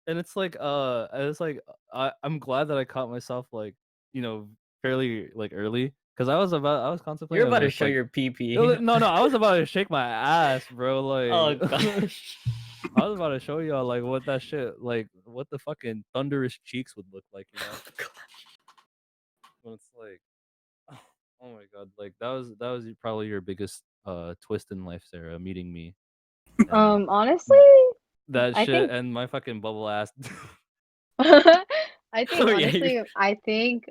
and it's like I'm glad that I caught myself like fairly like early because I was You're contemplating about of to just show like your pee. no I was about to shake my ass, bro. Oh Like gosh. I was about to show y'all like what that shit like what the fucking thunderous cheeks would look like, when it's like oh my god, like that was probably your biggest twist in life, Sarah, meeting me and Honestly, that I shit think and my fucking bubble ass. I think Oh yeah. honestly, I think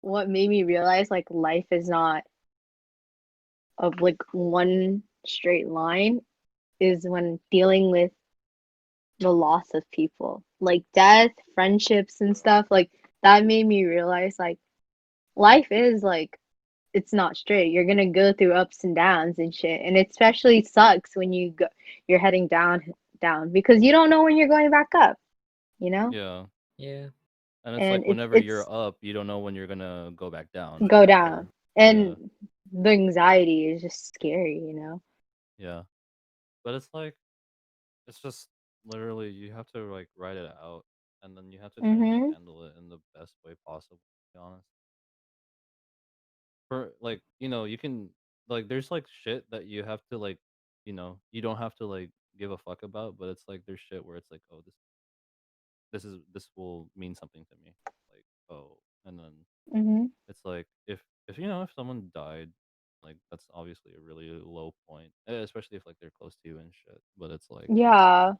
what made me realize like life is not of like one straight line is when dealing with the loss of people, like death, friendships and stuff. Like that made me realize like life is like it's not straight. You're gonna go through ups and downs and shit, and it especially sucks when you're heading down because you don't know when you're going back up, you know? Yeah. Yeah. And it's And like whenever it's you're up, you don't know when you're gonna go back down. go or- down. Yeah. And the anxiety is just scary, you know? Yeah. But it's like it's just literally you have to like write it out and then you have to try and just Mm-hmm. handle it in the best way possible, to be honest. For like, you can like there's like shit that you have to like, you don't have to like give a fuck about, but it's like there's shit where it's like, oh, this will mean something to me. Like, oh, and then Mm-hmm. it's like if if someone died, like that's obviously a really low point, especially if like they're close to you and shit. Yeah.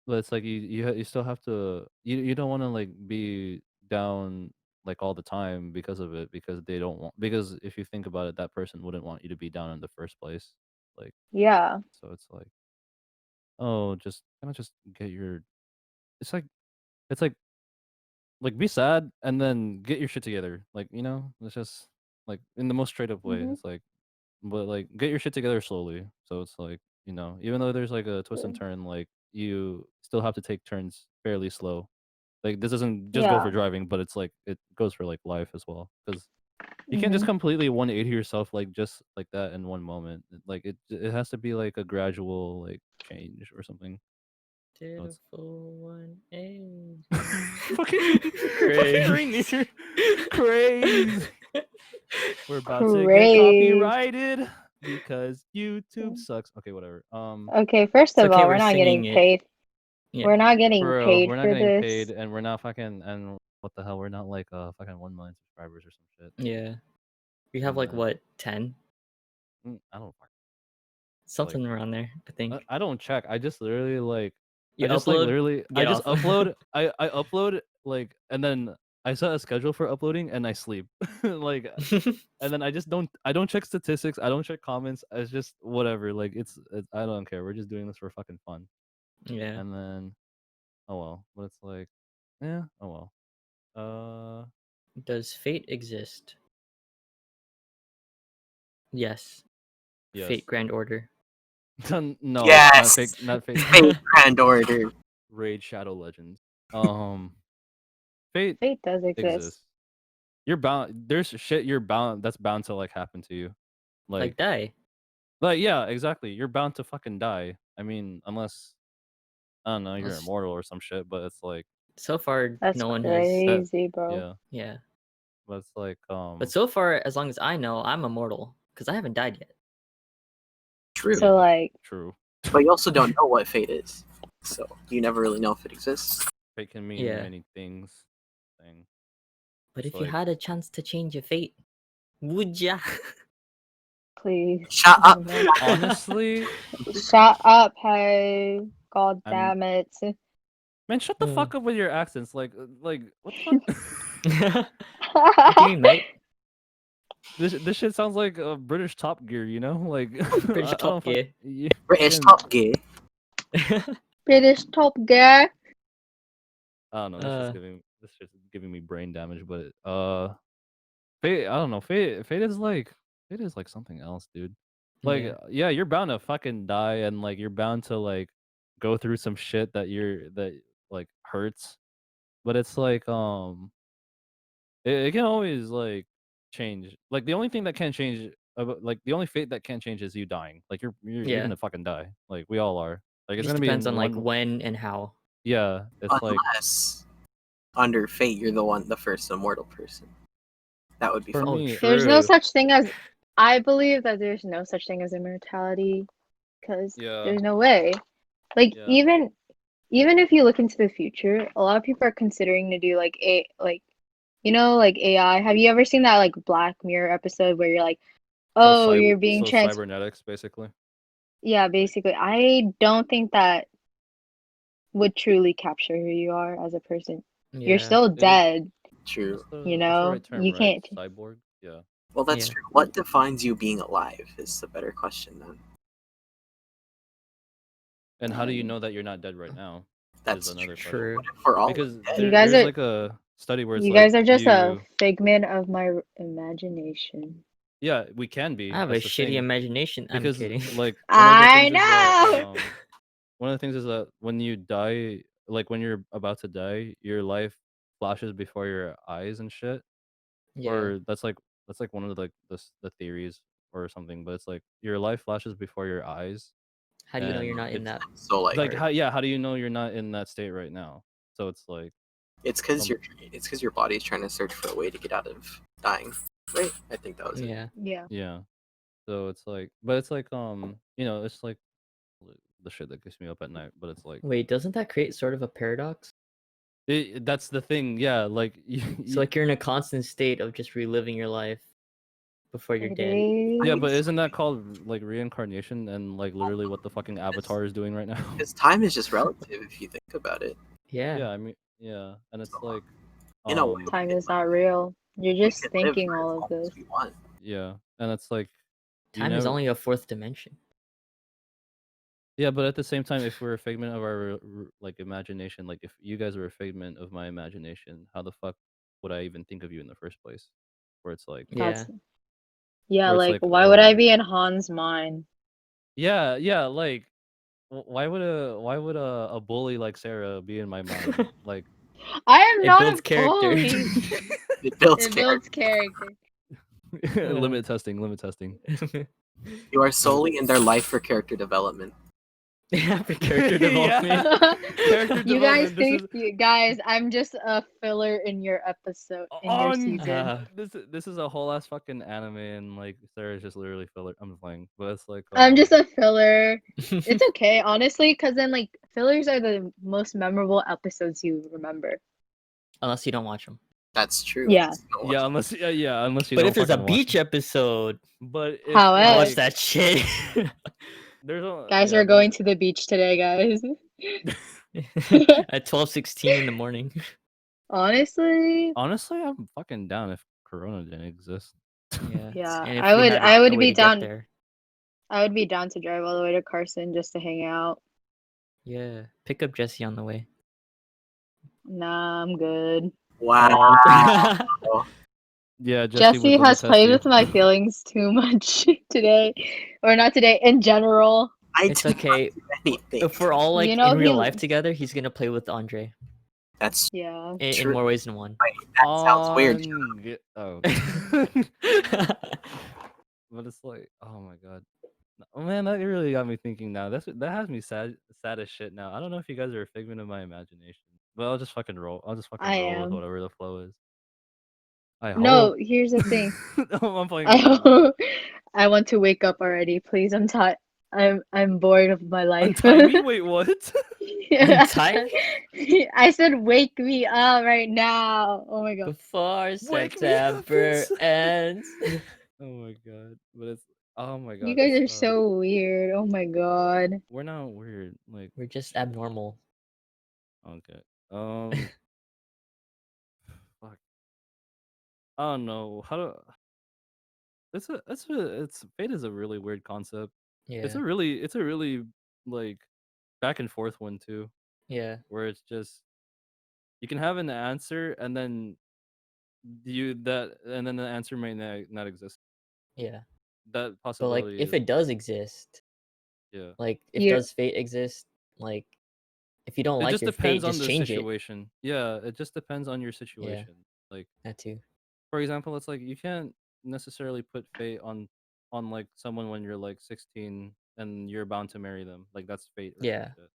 But it's like you still have to you don't want to like be down like all the time because of it because they don't want because if you think about it, that person wouldn't want you to be down in the first place. Like Yeah. so it's like oh just kind of just get your it's like be sad and then get your shit together. Like, it's just like in the most straight up way. Mm-hmm. It's like but like get your shit together slowly. So it's like, even though there's like a twist and turn, like you still have to take turns fairly slow. Like this doesn't just go Yeah. for driving, but it's like it goes for like life as well. Because you can't just Mm-hmm. completely 180 yourself like just like that in one moment. Like it has to be like a gradual like change or something. Did So a it's full 180. fucking Craze. Rainier. Craze. We're about to get Crazy. copyrighted because YouTube sucks. Okay, whatever. Okay, first It's of okay, all, we're we're not getting singing it. paid. Yeah. We're not getting For real, paid we're not for getting this. paid, and we're not fucking, and what the hell, we're not like fucking 1 million subscribers or some shit. Yeah. We have And like then what, 10? I don't fuck. Something around there, I think. I don't check. I just literally like You I just like upload, literally I get just off. upload. I upload like and then I set a schedule for uploading and I sleep. Like and then I don't check statistics. I don't check comments. It's just whatever. Like I don't care. We're just doing this for fucking fun. Yeah. And then oh well, but it's like yeah, oh well. Does fate exist? Yes. Yes. Fate Grand Order. No, not Yes! fake. Fate Grand Order. Raid Shadow Legends. Fate Fate does exist. exists. You're bound. There's shit you're bound. That's bound to like happen to you. Like die. Like yeah, exactly. You're bound to fucking die. I mean, unless I don't know, you're Unless- immortal or some shit. But it's like So far, That's no one has. crazy, bro. yeah. Yeah. But it's like But so far, as long as I know, I'm immortal because I haven't died yet. True. So like, true. But you also don't know what fate is. So you never really know if it exists. Fate can mean Yeah. many things. Thing. But It's if you like- had a chance to change your fate, would ya? please. Shut Oh up. my God. honestly, Shut up, hey. God I'm- damn it. man, shut the Uh. fuck up with your accents. Like what the fuck? What do you mean, mate? This shit sounds like a British Top Gear, you know? Like British I don't Top fuck- Gear. yeah, British fucking- Top Gear. British Top Gear. I don't know. Uh. This shit's giving me brain damage. But fate. I don't know. Fate is like something else, dude. Like Yeah. yeah, you're bound to fucking die, and like you're bound to like go through some shit that like hurts. But it's like it can always like change. Like the only thing that can change, like the only fate that can change is you dying. Like you're Yeah. gonna fucking die. Like we all are. Like it's Just gonna be depends in on like one. when and how. Yeah, it's like Unless under fate you're the first immortal person. That would be For fun. me- There's no True. such thing as. I believe that there's no such thing as immortality, because Yeah. there's no way. Like Yeah. even if you look into the future, a lot of people are considering to do like like AI. Have you ever seen that like Black Mirror episode where you're like, oh, you're being trans? cybernetics basically. Yeah, basically. I don't think that would truly capture who you are as a person. Yeah. You're still It is- dead. True. That's the, You that's the know, right term, you right? can't- Cyborg. Yeah. Well, that's Yeah. true. What defines you being alive is the better question then. And how do you know that you're not dead right now? That's is another True. What if we're all Because dead? You guys there's are- like a study where it's You like guys are just a you- figment of my imagination. yeah, we can be. I have a that's the shitty thing. imagination. I'm Because kidding. like one of the I things is that, know! one of the things is that when you die, like when you're about to die, your life flashes before your eyes and shit. Yeah. Or that's like one of the theories or something. But it's like your life flashes before your eyes, How do you know you're and not in it's that So like, like part? how do you know you're not in that state right now? So it's like it's because some your body's trying to search for a way to get out of dying, right? I think that was it. Yeah. Yeah. yeah. So it's like, but it's like you know, it's like the shit that keeps me up at night. But it's like Wait, doesn't that create sort of a paradox? that's the thing. Yeah, like So like you're in a constant state of just reliving your life before you're It dead. yeah, is. but isn't that called like reincarnation and like literally what the fucking Avatar is doing right now? Because time is just relative if you think about it. Yeah. Yeah, I mean, yeah, and it's So, like, in a way, Time is not real. You're we just can live thinking for as all of long this. as we want. yeah, and it's like, you Time is never, only a fourth dimension. yeah, but at the same time, if we're a figment of our like imagination, like if you guys were a figment of my imagination, how the fuck would I even think of you in the first place? Where it's like, Yeah. Yeah, where it's like like, why would I oh, be in Han's mind? yeah, yeah, like, why would a bully like Sarah be in my mind? Like, I am It not builds a character. bully. It builds It character. builds character. limit testing, limit testing. You are solely in their life for character development. Yeah, for character Yeah. development. Character You guys development. This think, is you guys, I'm just a filler in your episode, in your on season. this is a whole ass fucking anime, and like Sarah's just literally filler. I'm playing, but it's like I'm just a filler. It's okay, honestly, because then like fillers are the most memorable episodes you remember. Unless you don't watch them. That's true. Yeah. yeah, unless unless you But don't if there's a fucking watch beach them. episode, But if However, watch like, that shit. there's a Guys yeah, are going to the beach today, guys. At 12:16 in the morning. Honestly, honestly, I'm fucking down if Corona didn't exist. Yeah. yeah, And if I we would had I a would way be to get down. there. I would be down to drive all the way to Carson just to hang out. Yeah. Pick up Jesse on the way. Nah, I'm good. Wow. Yeah, Jesse would Jesse limit has test played you. with my feelings too much today, or not today, in general. I It's did okay. not do anything. If we're all like You know in real he- life together, he's gonna play with Andre That's Yeah. in true. more ways than one. Right. That sounds weird. Oh. But it's like, oh my god. Oh man, that really got me thinking now. That has me sad as shit now. I don't know if you guys are a figment of my imagination. But I'll just fucking roll. I'll just fucking I roll with am. whatever the flow is. I No, hope. here's the thing. I'm playing. I'm playing. I want to wake up already. Please, I'm tired. I'm bored of my life. Untie me? Wait, what? Untie I said wake me up right now. Oh my god. before Wake me up, September ends. Oh my god. But it's oh my You god. guys are so weird. Oh my god. We're not weird. Like We're just abnormal. okay. Fuck. I don't know. How to it's fate is a really weird concept. Yeah. It's a really like back and forth one too, Yeah. where it's just you can have an answer and then and then the answer may not exist. Yeah. That But like possibility if is it does exist, yeah. like if You're does fate exist, like if you don't It like just your fate, depends on just the change it. situation. Yeah, it just depends on your Yeah. situation. Like That too. for example, it's like you can't necessarily put fate on like someone when you're like 16 and you're bound to marry them. Like that's fate or some Yeah. shit.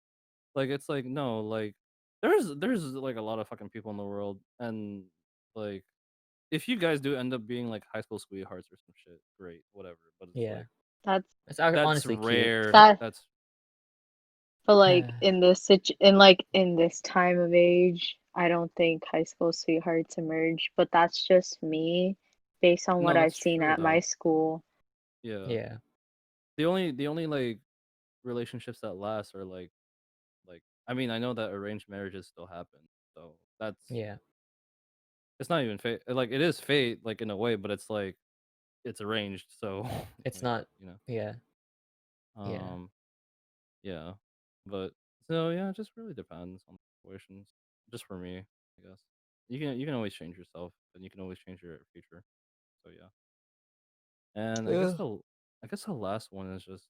Like it's like no, like there's like a lot of fucking people in the world, and like if you guys do end up being like high school sweethearts or some shit, great, whatever. But it's Yeah. like that's It's that's honestly cute. rare. that That's but like in this time of age, I don't think high school sweethearts emerge, but that's just me based on what no, I've that's seen true at my though. school. Yeah. Yeah. The only like relationships that last are like I mean I know that arranged marriages still happen, so that's Yeah. it's not even fate. Like it is fate, like in a way, but it's like it's arranged. So It's like not. you know, Yeah. Yeah. yeah, but so yeah, it just really depends on the situations. Just for me, I guess you can always change yourself, and you can always change your future. So yeah, and Ugh. I guess the last one is just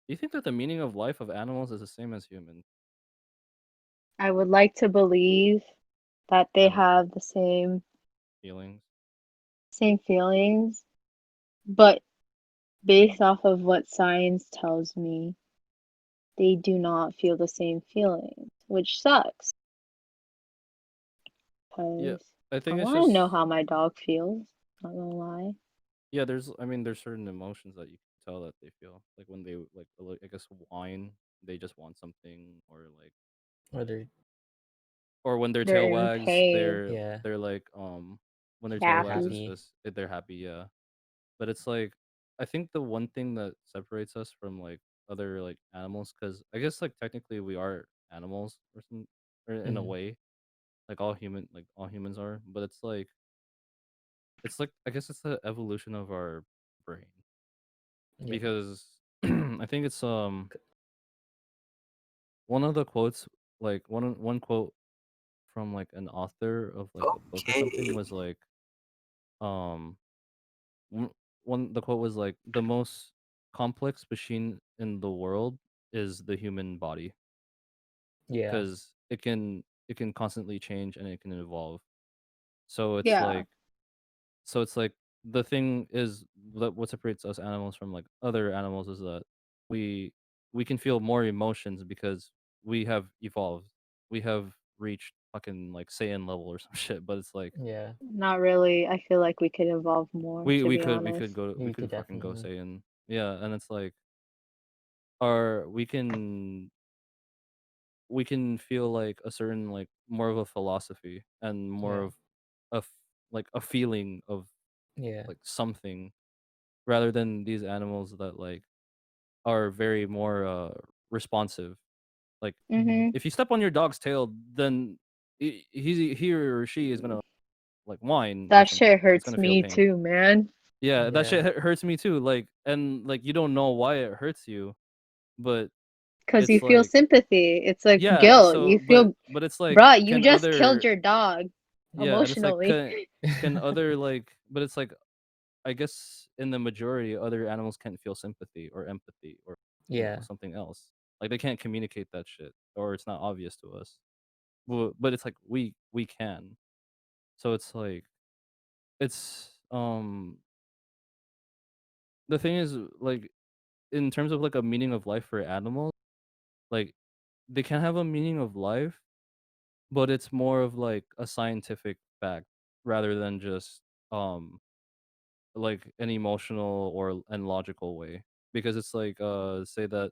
Do you think that the meaning of life of animals is the same as humans? I would like to believe that they And have the feelings? same feelings, but based off of what science tells me, they do not feel the same feelings, which sucks Yeah, because I I think it's want to know just how my dog feels. Not gonna lie. yeah. There's certain emotions that you can tell that they feel like when they I guess whine, they just want something, Or they're or when their They're tail in wags, pain, yeah, they're like when their tail they're wags, happy. it's happy. just they're happy, yeah. But it's like I think the one thing that separates us from like other like animals, because I guess like technically we are animals or some or in a Mm, way, like all humans are, but it's like I guess it's the evolution of our brain yeah, because I think it's c- one of the quotes like one quote from like an author of like a book or something Okay. was like um one the quote was like the most complex machine in the world is the human body yeah, because it can constantly change and it can evolve. So it's Yeah. like so it's like the thing is that what separates us animals from like other animals is that we we can feel more emotions because we have evolved. We have reached fucking like Saiyan level or some shit, but it's like yeah. Not really. I feel like we could evolve more, to be honest. we You could could fucking go definitely. Saiyan. Yeah, and it's like our we can feel like a certain like more of a philosophy and more Yeah, of a like a feeling of yeah, like something rather than these animals that like are very more responsive. Like Mm-hmm. mm, if you step on your dog's tail, then he or she is gonna like whine or That something. shit It's hurts gonna feel me pain. too, man. Yeah, that yeah, shit hurts me too. Like and like you don't know why it hurts you, but Because you it's feel like sympathy. It's like yeah. guilt. So You feel, but it's like bruh, you can just killed other your dog yeah, and it's like emotionally. can other like but it's like I guess in the majority, other animals can't feel sympathy or empathy or yeah, something else. Like they can't communicate that shit, or it's not obvious to us. But it's like we can. So it's like it's the thing is like in terms of like a meaning of life for animals, like they can have a meaning of life, but it's more of like a scientific fact rather than just like an emotional or and logical way because it's like say that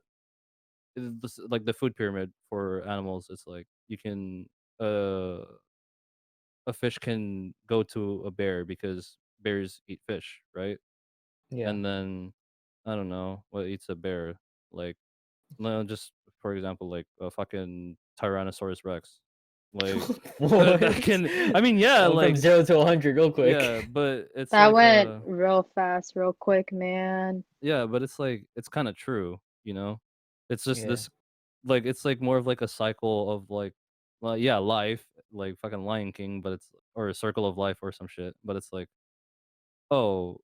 like the food pyramid for animals it's like you can uh a fish can go to a bear because bears eat fish, right? yeah. And then I don't know what eats a bear, like no, just for example like a fucking tyrannosaurus rex, like that What? can I mean yeah I went from like 0 to 100 real quick. yeah but it's That like went real fast, real quick, man. yeah, but it's like it's kind of true, you know? It's just Yeah, this like it's like more of like a cycle of like well, yeah, life, like fucking Lion King, but it's or a circle of life or some shit, but it's like, oh,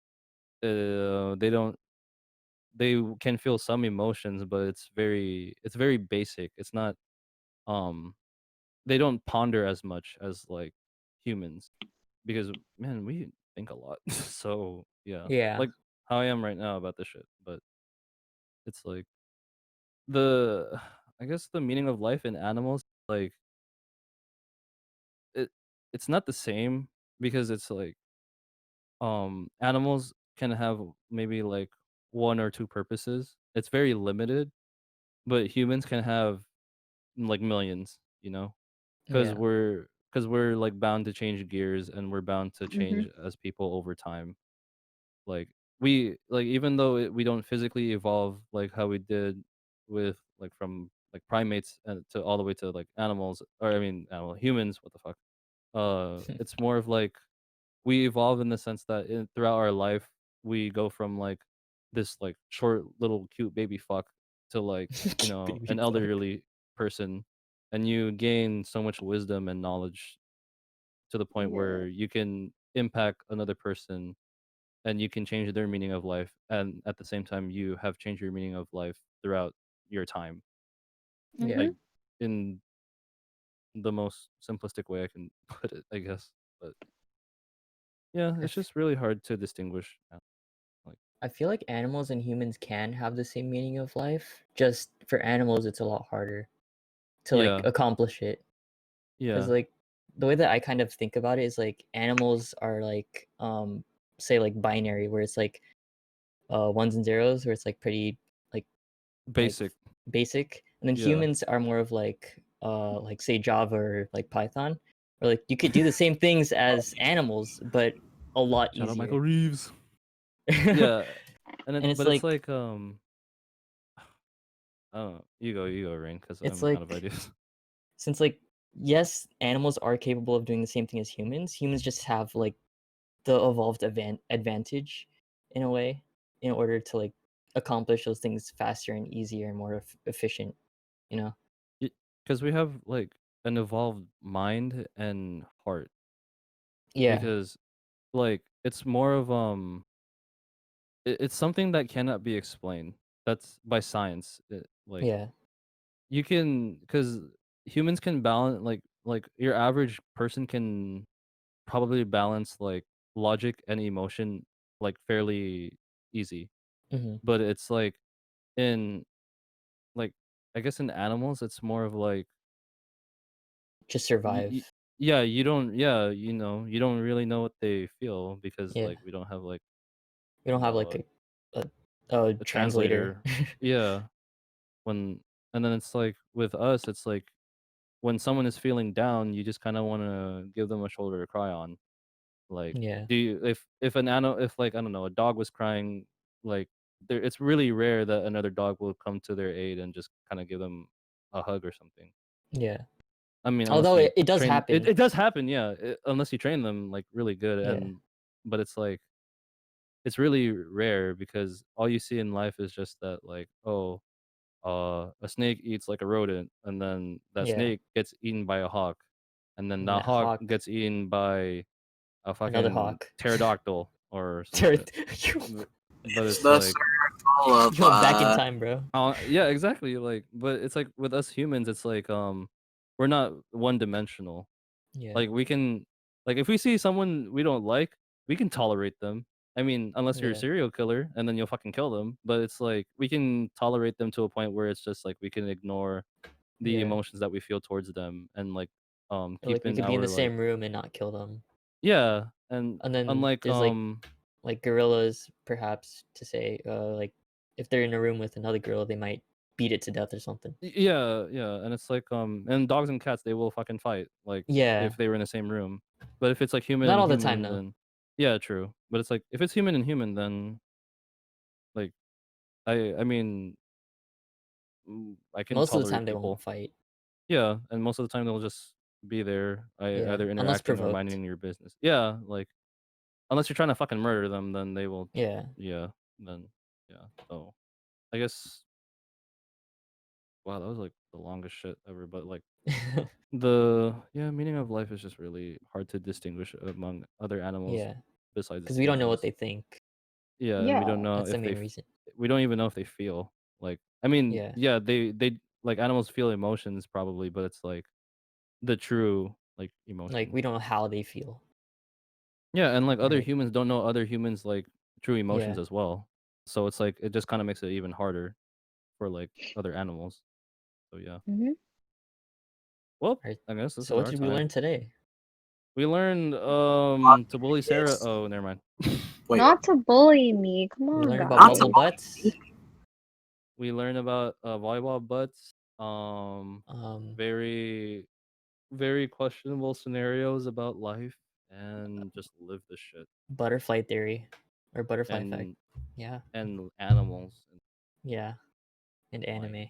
they don't can feel some emotions, but it's very basic. It's not um they don't ponder as much as like humans because man, we think a lot. So, yeah. yeah, Like how I am right now about this shit, but it's like the I guess the meaning of life in animals, like it it's not the same because it's like animals can have maybe like one or two purposes. It's very limited, but humans can have like millions, you know? Cuz yeah, we're like bound to change gears and we're bound to Mm-hmm. change as people over time. Like we like even though we don't physically evolve like how we did with like from like primates and to all the way to like animals or I mean animal humans what the fuck it's more of like we evolve in the sense that throughout our life we go from like this like short little cute baby fuck to like baby an fuck. elderly person and you gain so much wisdom and knowledge to the point Yeah. where you can impact another person and you can change their meaning of life and at the same time you have changed your meaning of life throughout your time, Yeah. like in the most simplistic way I can put it, I guess. But yeah, I, it's f- just really hard to distinguish. Like, I feel like animals and humans can have the same meaning of life. Just for animals, it's a lot harder to like yeah, accomplish it. Because yeah, like the way that I kind of think about it is like animals are like say like binary where it's like ones and zeros where it's like pretty like like basic. basic, and then Yeah, humans are more of like say Java or like Python, or like you could do the same things as animals but a lot shout out Michael easier. Reeves. And Yeah, it's but it's like like I don't know. You go, Rain, because it's I'm out of like ideas. since like yes, animals are capable of doing the same thing as humans. Humans just have like the evolved advantage in a way in order to like accomplish those things faster and easier and more efficient, you know. Because we have like an evolved mind and heart. Yeah, Because like it's more of it's something that cannot be explained. That's by science. Like yeah, you can, because humans can balance like your average person can probably balance like logic and emotion like fairly easy. hmm, But it's like in like I guess in animals it's more of like just y- y- survive. yeah, you don't, yeah, you don't really know what they feel because Yeah, like we don't have like we don't have like uh, a a translator. translator. Yeah, when and then it's like with us it's like when someone is feeling down you just kind of want to give them a shoulder to cry on. Like, Yeah, do you, if an animal, if like I don't know, a dog was crying, like there, it's really rare that another dog will come to their aid and just kind of give them a hug or something. yeah. I mean, unless Although you it does train, happen. it does happen, yeah. Unless you train them like really good, Yeah, and but it's like it's really rare because all you see in life is just that like, oh, a snake eats like a rodent, and then that yeah. snake gets eaten by a hawk, and then And that that hawk hawk, gets eaten by a another fucking hawk. pterodactyl or some Turd. shit. But It's it's the like, circle of You're going back in time, bro. yeah, exactly. Like, but it's like with us humans, it's like we're not one dimensional. Yeah, Like we can, like if we see someone we don't like, we can tolerate them. I mean, unless you're a yeah, serial killer and then you'll fucking kill them. But it's like we can tolerate them to a point where it's just like we can ignore the yeah. emotions that we feel towards them and like Or like keep we in could be in our the like, same room and not kill them. yeah, and And then unlike there's like gorillas, perhaps to say, like if they're in a room with another gorilla, they might beat it to death or something. Yeah, yeah, and it's like and dogs and cats they will fucking fight like Yeah, if they were in the same room. But if it's like human not and all the time human, though. then yeah, true. But it's like if it's human and human, then like I mean I can Most of the tolerate time they won't people. fight. Yeah, and most of the time they'll just be there, Yeah, either unless interacting or provoked. minding your business. Yeah, like unless you're trying to fucking murder them, then they will. Yeah. Yeah, then yeah. So I guess wow, that was like the longest shit ever. But like the yeah meaning of life is just really hard to distinguish among other animals Yeah, besides because we don't know what humans. they think. Yeah, and we don't Yeah. know That's the if main reason. we don't even know if they feel. Like I mean, Yeah, yeah, they like animals feel emotions probably, but it's like the true like like emotion. we don't know how they feel. Yeah, and like other Right. humans don't know other humans like true emotions Yeah. as well. So it's like it just kind of makes it even harder for like other animals. So yeah. Hmm. Well, Right. I guess this So is what our did we time. learn today? We learned to bully Sarah. Yes. Oh, never mind. Wait, Not to bully me. Come We on, learned about not to guys. bubble butts. bully me. We learned about volleyball butts. Um, Very very questionable scenarios about life, and just live the shit. butterfly theory or butterfly effect. And Yeah. animals and Yeah. And life anime.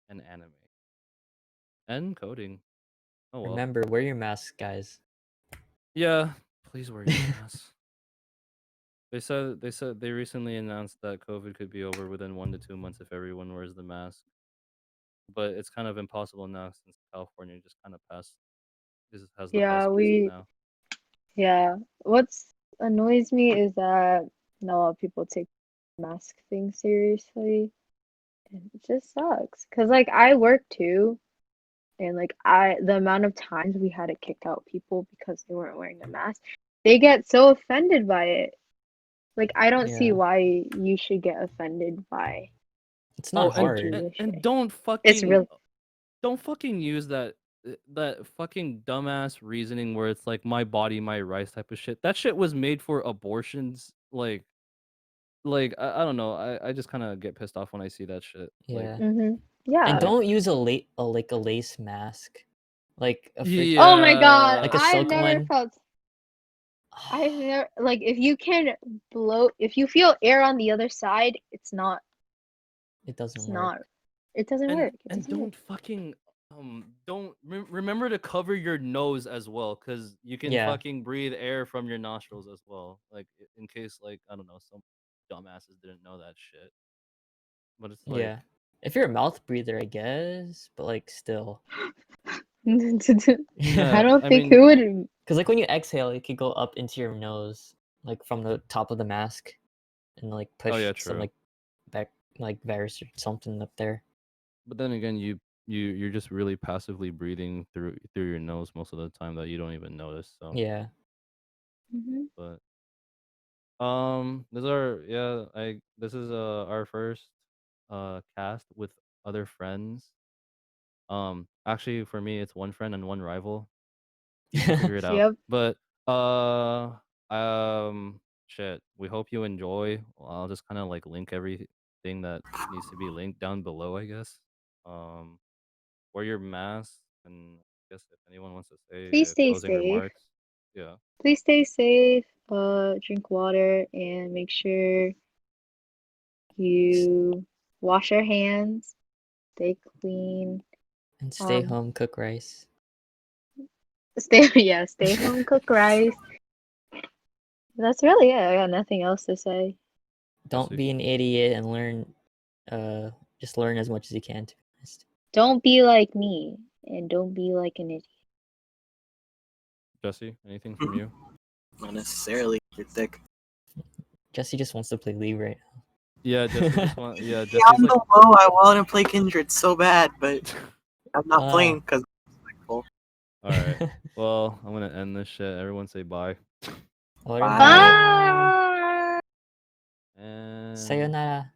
and anime and coding. Oh well. Remember, wear your masks, guys. Yeah, please wear your mask. They said they recently announced that COVID could be over within 1 to 2 months if everyone wears the mask. But it's kind of impossible now since California just kind of passed has the Yeah, auspices now. yeah. What's annoys me is that not a lot of people take mask thing seriously. It just sucks. Cause like I work too, and like the amount of times we had to kick out people because they weren't wearing a mask, they get so offended by it. Like I don't see Yeah. why you should get offended by It's Oh, not a hard. Jewish and thing. It's really don't fucking use that fucking dumbass reasoning where it's like my body, my rights type of shit. That shit was made for abortions. I don't know. I just kind of get pissed off when I see that shit. Like, Yeah. mm-hmm. Yeah. And don't use like a lace mask. Like a freak Oh my God, like a yeah. I've silk never one. felt. I've never like if you can blow if you feel air on the other side, it's not. It doesn't It's work. not. It doesn't work. It And doesn't work. don't fucking don't remember to cover your nose as well, because you can Yeah. fucking breathe air from your nostrils as well, like in case, like, I don't know, some dumbasses didn't know that shit, but it's like, Yeah. If you're a mouth breather, I guess, but like still. I yeah, don't I think who mean, would. Because like when you exhale, it could go up into your nose, like from the top of the mask, and like oh push yeah, some true. like virus or something up there. But then again, you're just really passively breathing through your nose most of the time that you don't even notice. So, Yeah. Mhm. but this is our first cast with other friends. Actually, for me, it's one friend and one rival. You can figure it out. Yep. But shit. We hope you enjoy. I'll just kind of like link everything that needs to be linked down below, I guess. Um, wear your mask, and I guess if anyone wants to say Please stay closing safe. remarks, yeah. Please stay safe. Drink water and make sure you wash your hands. Stay clean. And stay Um, home, cook rice. stay home, cook rice. That's really it. I got nothing else to say. Don't Jesse, be an idiot and learn just learn as much as you can, to be honest. Don't be like me, and don't be like an idiot. Jesse, anything from you? Not necessarily. You're thick. Jesse just wants to play League right now. Yeah, Jesse just want. Yeah, Yeah, Jesse's on like. the low, I want to play Kindred so bad, but I'm not Ah. playing because. All right. Well, I'm gonna end this shit. Everyone say bye. Bye. Bye. Bye. And Sayonara.